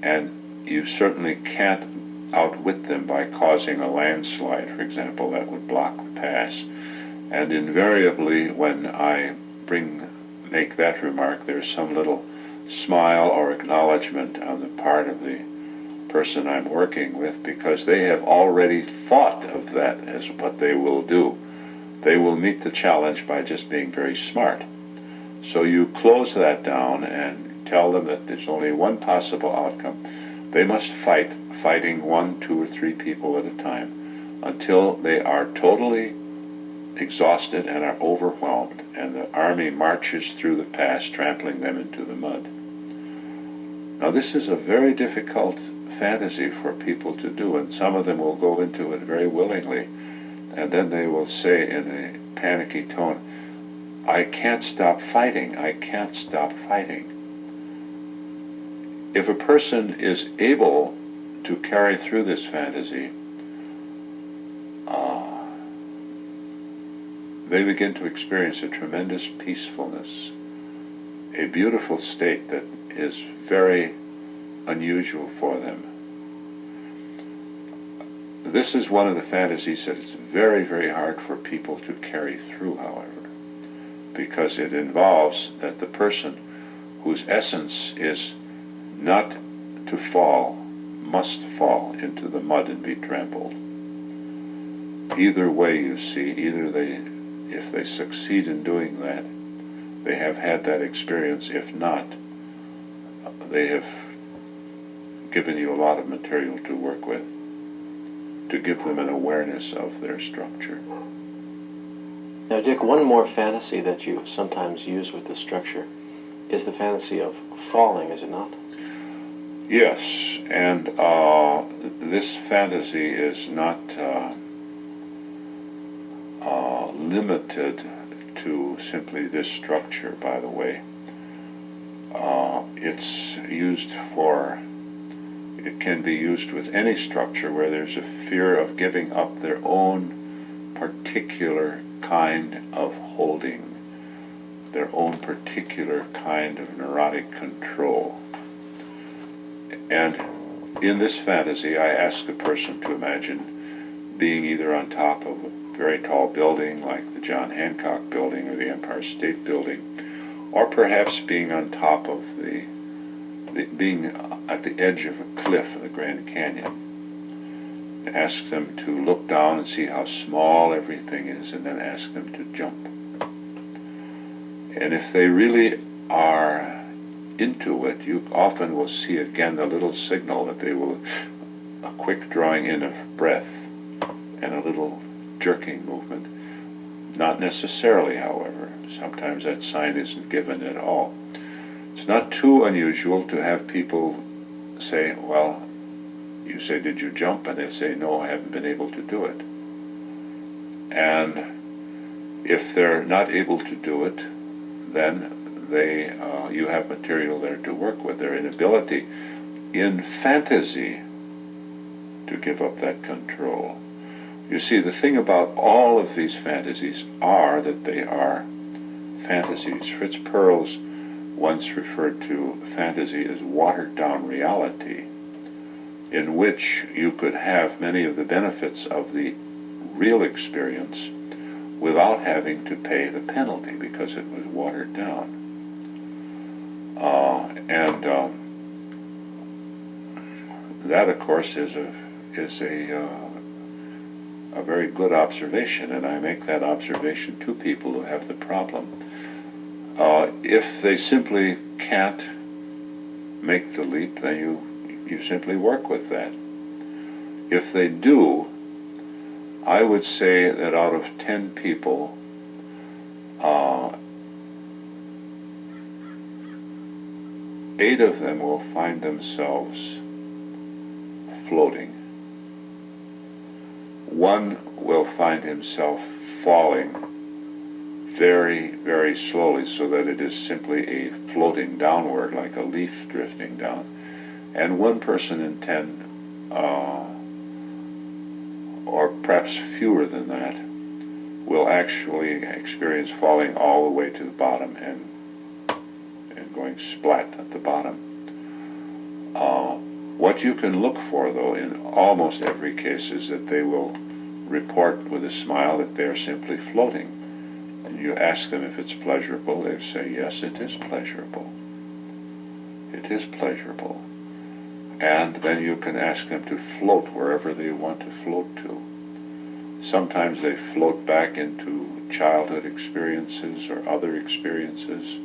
[SPEAKER 2] and you certainly can't outwit them by causing a landslide, for example, that would block the pass. And invariably, when I make that remark, there's some little smile or acknowledgement on the part of the person I'm working with, because they have already thought of that as what they will do. They will meet the challenge by just being very smart. So you close that down and tell them that there's only one possible outcome. They must fighting 1, 2, or 3 people at a time until they are totally exhausted and are overwhelmed, and the army marches through the pass, trampling them into the mud. Now this is a very difficult fantasy for people to do, and some of them will go into it very willingly, and then they will say in a panicky tone, "I can't stop fighting, I can't stop fighting." If a person is able to carry through this fantasy, they begin to experience a tremendous peacefulness, a beautiful state that is very unusual for them. This is one of the fantasies that is very, very hard for people to carry through, however, because it involves that the person whose essence is not to fall must fall into the mud and be trampled. Either way, you see, if they succeed in doing that, they have had that experience. If not, they have given you a lot of material to work with, to give them an awareness of their structure.
[SPEAKER 1] Now, Dick, one more fantasy that you sometimes use with this structure is the fantasy of falling, is it not?
[SPEAKER 2] Yes, and this fantasy is not limited to simply this structure, by the way. It can be used with any structure where there's a fear of giving up their own particular kind of holding, their own particular kind of neurotic control. And in this fantasy, I ask the person to imagine being either on top of a very tall building like the John Hancock Building or the Empire State Building, or perhaps being on top of being at the edge of a cliff in the Grand Canyon. And ask them to look down and see how small everything is, and then ask them to jump. And if they really are into it, you often will see again the little signal that they will, a quick drawing in of breath and a little jerking movement. Not necessarily, however. Sometimes that sign isn't given at all. It's not too unusual to have people say, well, you say, did you jump? And they say, no, I haven't been able to do it. And if they're not able to do it, then you have material there to work with. Their inability in fantasy to give up that control. You see, the thing about all of these fantasies are that they are fantasies. Fritz Perls once referred to fantasy as watered-down reality, in which you could have many of the benefits of the real experience without having to pay the penalty because it was watered down. That, of course, is a very good observation, and I make that observation to people who have the problem. If they simply can't make the leap, then you simply work with that. If they do, I would say that out of 10 people, 8 of them will find themselves floating. 1 will find himself falling very, very slowly, so that it is simply a floating downward, like a leaf drifting down. And 1 person in 10, or perhaps fewer than that, will actually experience falling all the way to the bottom and going splat at the bottom. What you can look for, though, in almost every case is that they will report with a smile that they are simply floating. And you ask them if it's pleasurable, they say, yes, it is pleasurable. It is pleasurable. And then you can ask them to float wherever they want to float to. Sometimes they float back into childhood experiences or other experiences.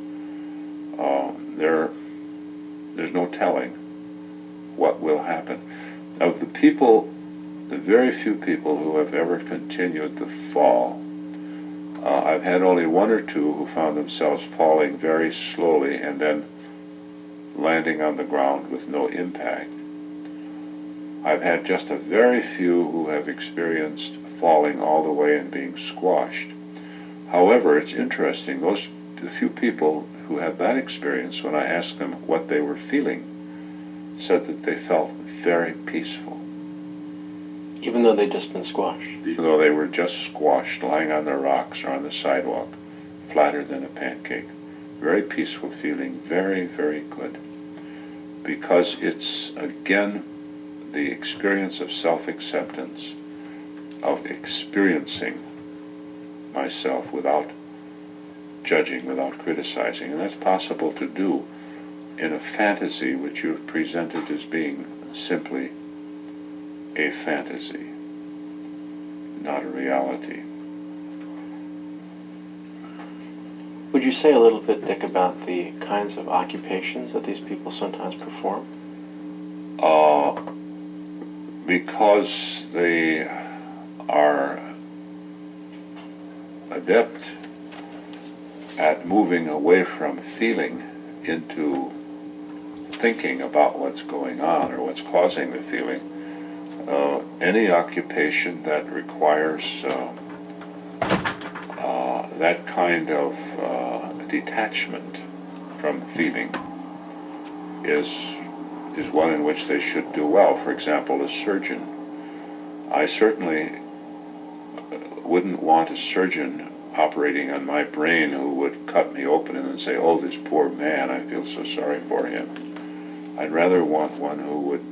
[SPEAKER 2] There's no telling what will happen. Of the people, the very few people who have ever continued the fall, I've had only 1 or 2 who found themselves falling very slowly and then landing on the ground with no impact. I've had just a very few who have experienced falling all the way and being squashed. However, it's interesting, the few people who had that experience, when I asked them what they were feeling, said that they felt very peaceful.
[SPEAKER 1] Even though they'd just been squashed?
[SPEAKER 2] Even though they were just squashed, lying on the rocks or on the sidewalk, flatter than a pancake. Very peaceful feeling, very, very good. Because it's, again, the experience of self-acceptance, of experiencing myself without judging, without criticizing. And that's possible to do in a fantasy which you've presented as being simply a fantasy, not a reality.
[SPEAKER 1] Would you say a little bit, Dick, about the kinds of occupations that these people sometimes perform?
[SPEAKER 2] Because they are adept at moving away from feeling into thinking about what's going on or what's causing the feeling. Any occupation that requires that kind of detachment from feeling is one in which they should do well. For example, a surgeon. I certainly wouldn't want a surgeon operating on my brain who would cut me open and then say, oh, this poor man, I feel so sorry for him. I'd rather want one who would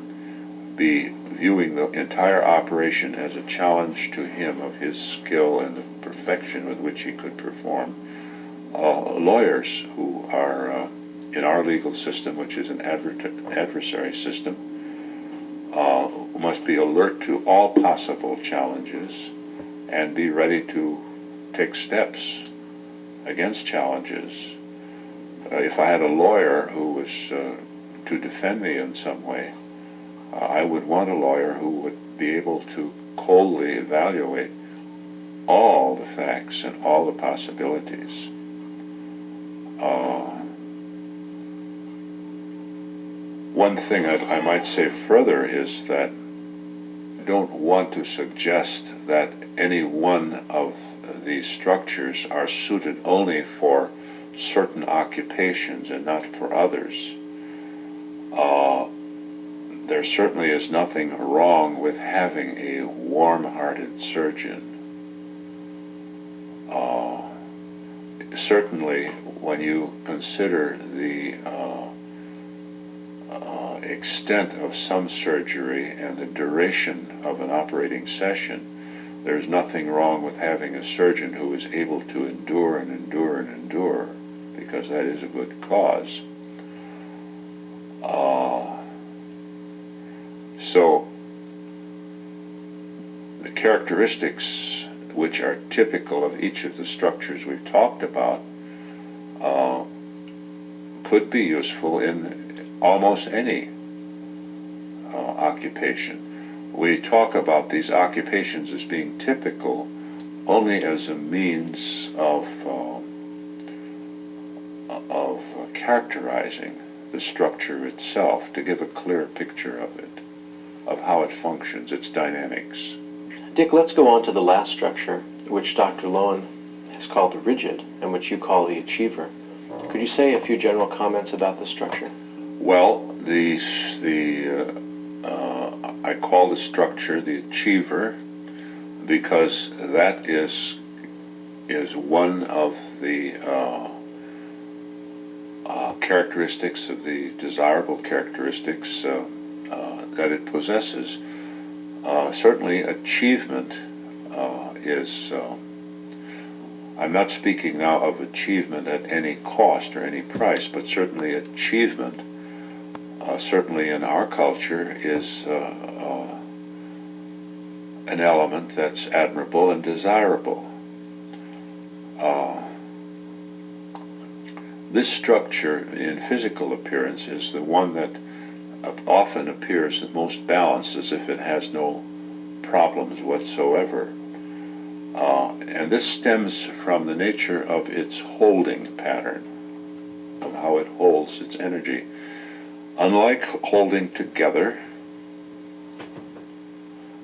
[SPEAKER 2] be viewing the entire operation as a challenge to him of his skill and the perfection with which he could perform. Lawyers who are in our legal system, which is an adversary system, must be alert to all possible challenges and be ready to take steps against challenges. If I had a lawyer who was to defend me in some way, I would want a lawyer who would be able to coldly evaluate all the facts and all the possibilities. One thing I might say further is that I don't want to suggest that any one of these structures are suited only for certain occupations and not for others. there certainly is nothing wrong with having a warm-hearted surgeon. Certainly, when you consider the extent of some surgery and the duration of an operating session, there's nothing wrong with having a surgeon who is able to endure and endure and endure, because that is a good cause. So the characteristics which are typical of each of the structures we've talked about could be useful in almost any occupation. We talk about these occupations as being typical only as a means of characterizing the structure itself, to give a clear picture of it, of how it functions, its dynamics.
[SPEAKER 1] Dick, let's go on to the last structure, which Dr. Lowen has called the rigid, and which you call the achiever. Could you say a few general comments about this structure?
[SPEAKER 2] Well, I call the structure the achiever because that is one of the characteristics, of the desirable characteristics that it possesses. Certainly achievement is, I'm not speaking now of achievement at any cost or any price, but certainly achievement, certainly in our culture, is an element that's admirable and desirable. This structure in physical appearance is the one that often appears the most balanced, as if it has no problems whatsoever. And this stems from the nature of its holding pattern, of how it holds its energy. Unlike holding together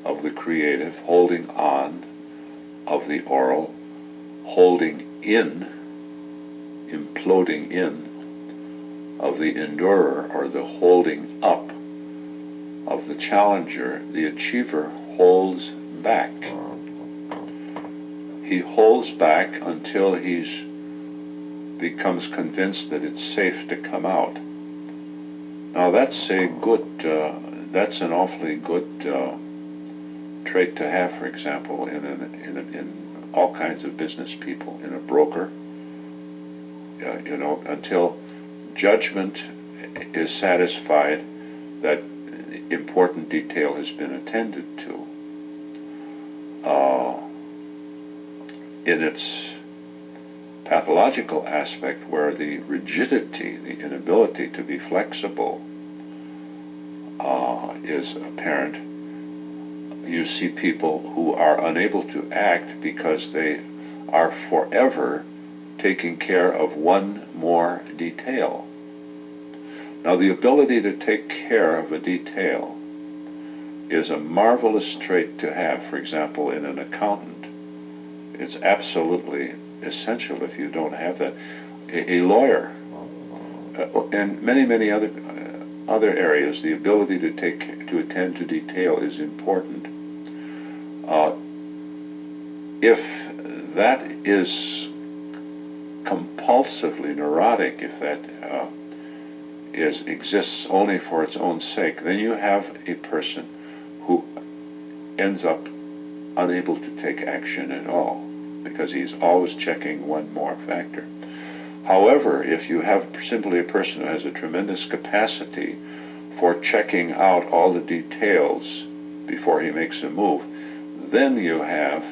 [SPEAKER 2] of the creative, holding on of the oral, holding in, imploding in of the endurer, or the holding up of the challenger, the achiever holds back. He holds back until he becomes convinced that it's safe to come out. Now that's that's an awfully good trait to have, for example, in all kinds of business people, in a broker. Until judgment is satisfied that important detail has been attended to. In its pathological aspect, where the rigidity, the inability to be flexible, is apparent, you see people who are unable to act because they are forever taking care of one more detail. Now, the ability to take care of a detail is a marvelous trait to have, for example, in an accountant. It's absolutely essential if you don't have that. A lawyer, and many other areas, the ability to attend to detail is important. If that is compulsively neurotic, if that exists only for its own sake, then you have a person who ends up unable to take action at all, because he's always checking one more factor. However, if you have simply a person who has a tremendous capacity for checking out all the details before he makes a move, then you have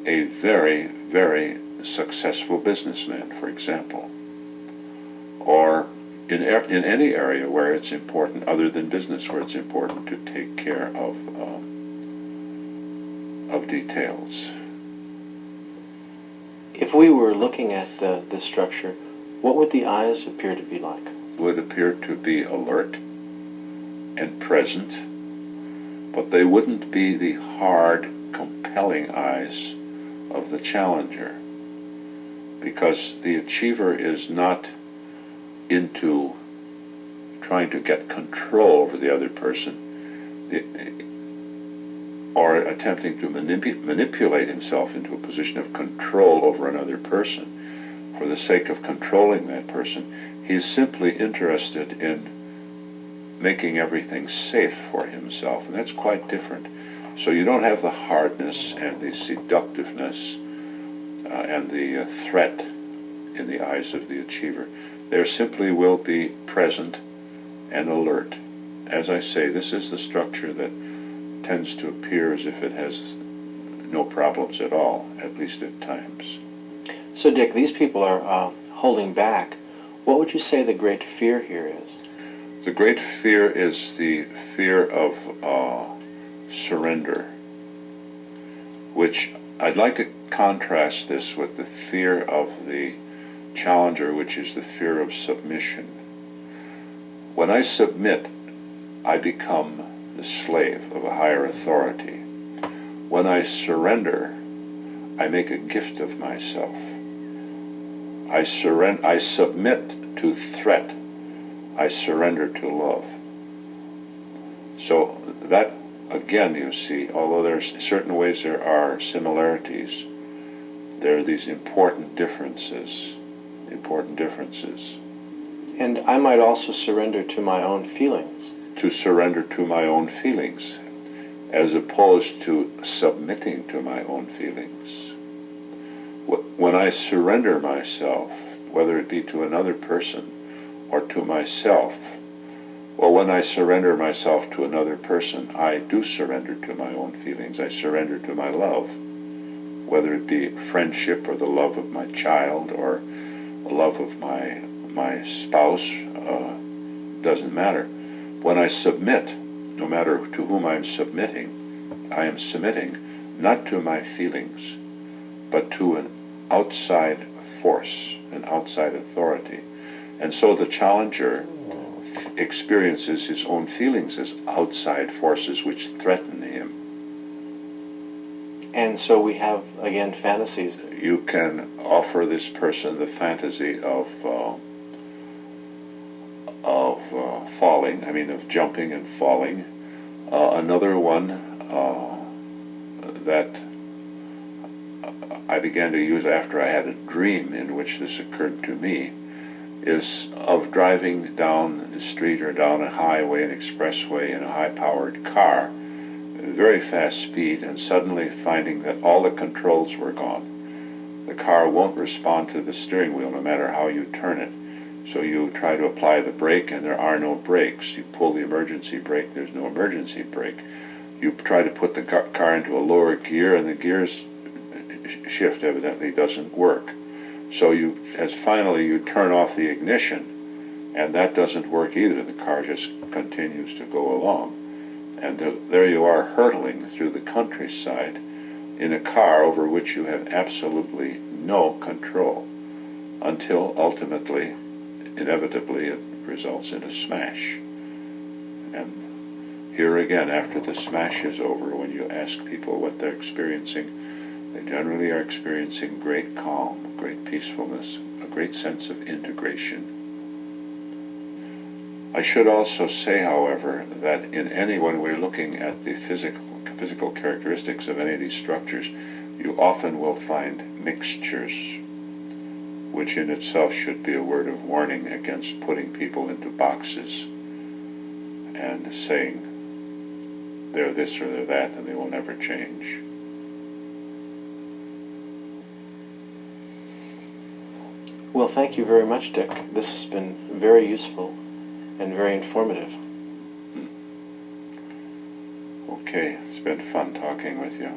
[SPEAKER 2] a very, very successful businessman, for example, or in any area where it's important, other than business, where it's important to take care of details.
[SPEAKER 1] If we were looking at this structure, what would the eyes appear to be like?
[SPEAKER 2] Would appear to be alert and present, but they wouldn't be the hard, compelling eyes of the challenger, because the achiever is not into trying to get control over the other person. or attempting to manipulate himself into a position of control over another person for the sake of controlling that person. He's simply interested in making everything safe for himself, and that's quite different. So you don't have the hardness and the seductiveness and the threat in the eyes of the achiever. There simply will be present and alert. As I say, this is the structure that tends to appear as if it has no problems at all, at least at times.
[SPEAKER 1] So, Dick, these people are holding back. What would you say the great fear here is?
[SPEAKER 2] The great fear is the fear of surrender, which I'd like to contrast this with the fear of the challenger, which is the fear of submission. When I submit, I become the slave of a higher authority. When I surrender, I make a gift of myself. I submit to threat. I surrender to love. So that, again, you see, although there's certain ways there are similarities, there are these important differences.
[SPEAKER 1] And I might also surrender to my own feelings.
[SPEAKER 2] To surrender to my own feelings, as opposed to submitting to my own feelings. When I surrender myself, whether it be to another person or to myself, or when I surrender myself to another person, I do surrender to my own feelings. I surrender to my love, whether it be friendship or the love of my child or the love of my spouse, doesn't matter. When I submit, no matter to whom I'm submitting, I am submitting not to my feelings, but to an outside force, an outside authority. And so the challenger experiences his own feelings as outside forces which threaten him.
[SPEAKER 1] And so we have, again, fantasies.
[SPEAKER 2] You can offer this person the fantasy of falling, of jumping and falling. Another one that I began to use after I had a dream in which this occurred to me is of driving down the street or down a highway, an expressway in a high-powered car, very fast speed, and suddenly finding that all the controls were gone. The car won't respond to the steering wheel no matter how you turn it. So you try to apply the brake and there are no brakes. You pull the emergency brake, there's no emergency brake. You try to put the car into a lower gear and the gears shift evidently doesn't work. So finally you turn off the ignition and that doesn't work either. The car just continues to go along. And there you are hurtling through the countryside in a car over which you have absolutely no control until ultimately, inevitably, it results in a smash. And here again, after the smash is over, when you ask people what they're experiencing, they generally are experiencing great calm, great peacefulness, a great sense of integration. I should also say, however, that when we're looking at the physical characteristics of any of these structures, you often will find mixtures, which in itself should be a word of warning against putting people into boxes and saying they're this or they're that and they will never change.
[SPEAKER 1] Well, thank you very much, Dick. This has been very useful and very informative.
[SPEAKER 2] Okay, it's been fun talking with you.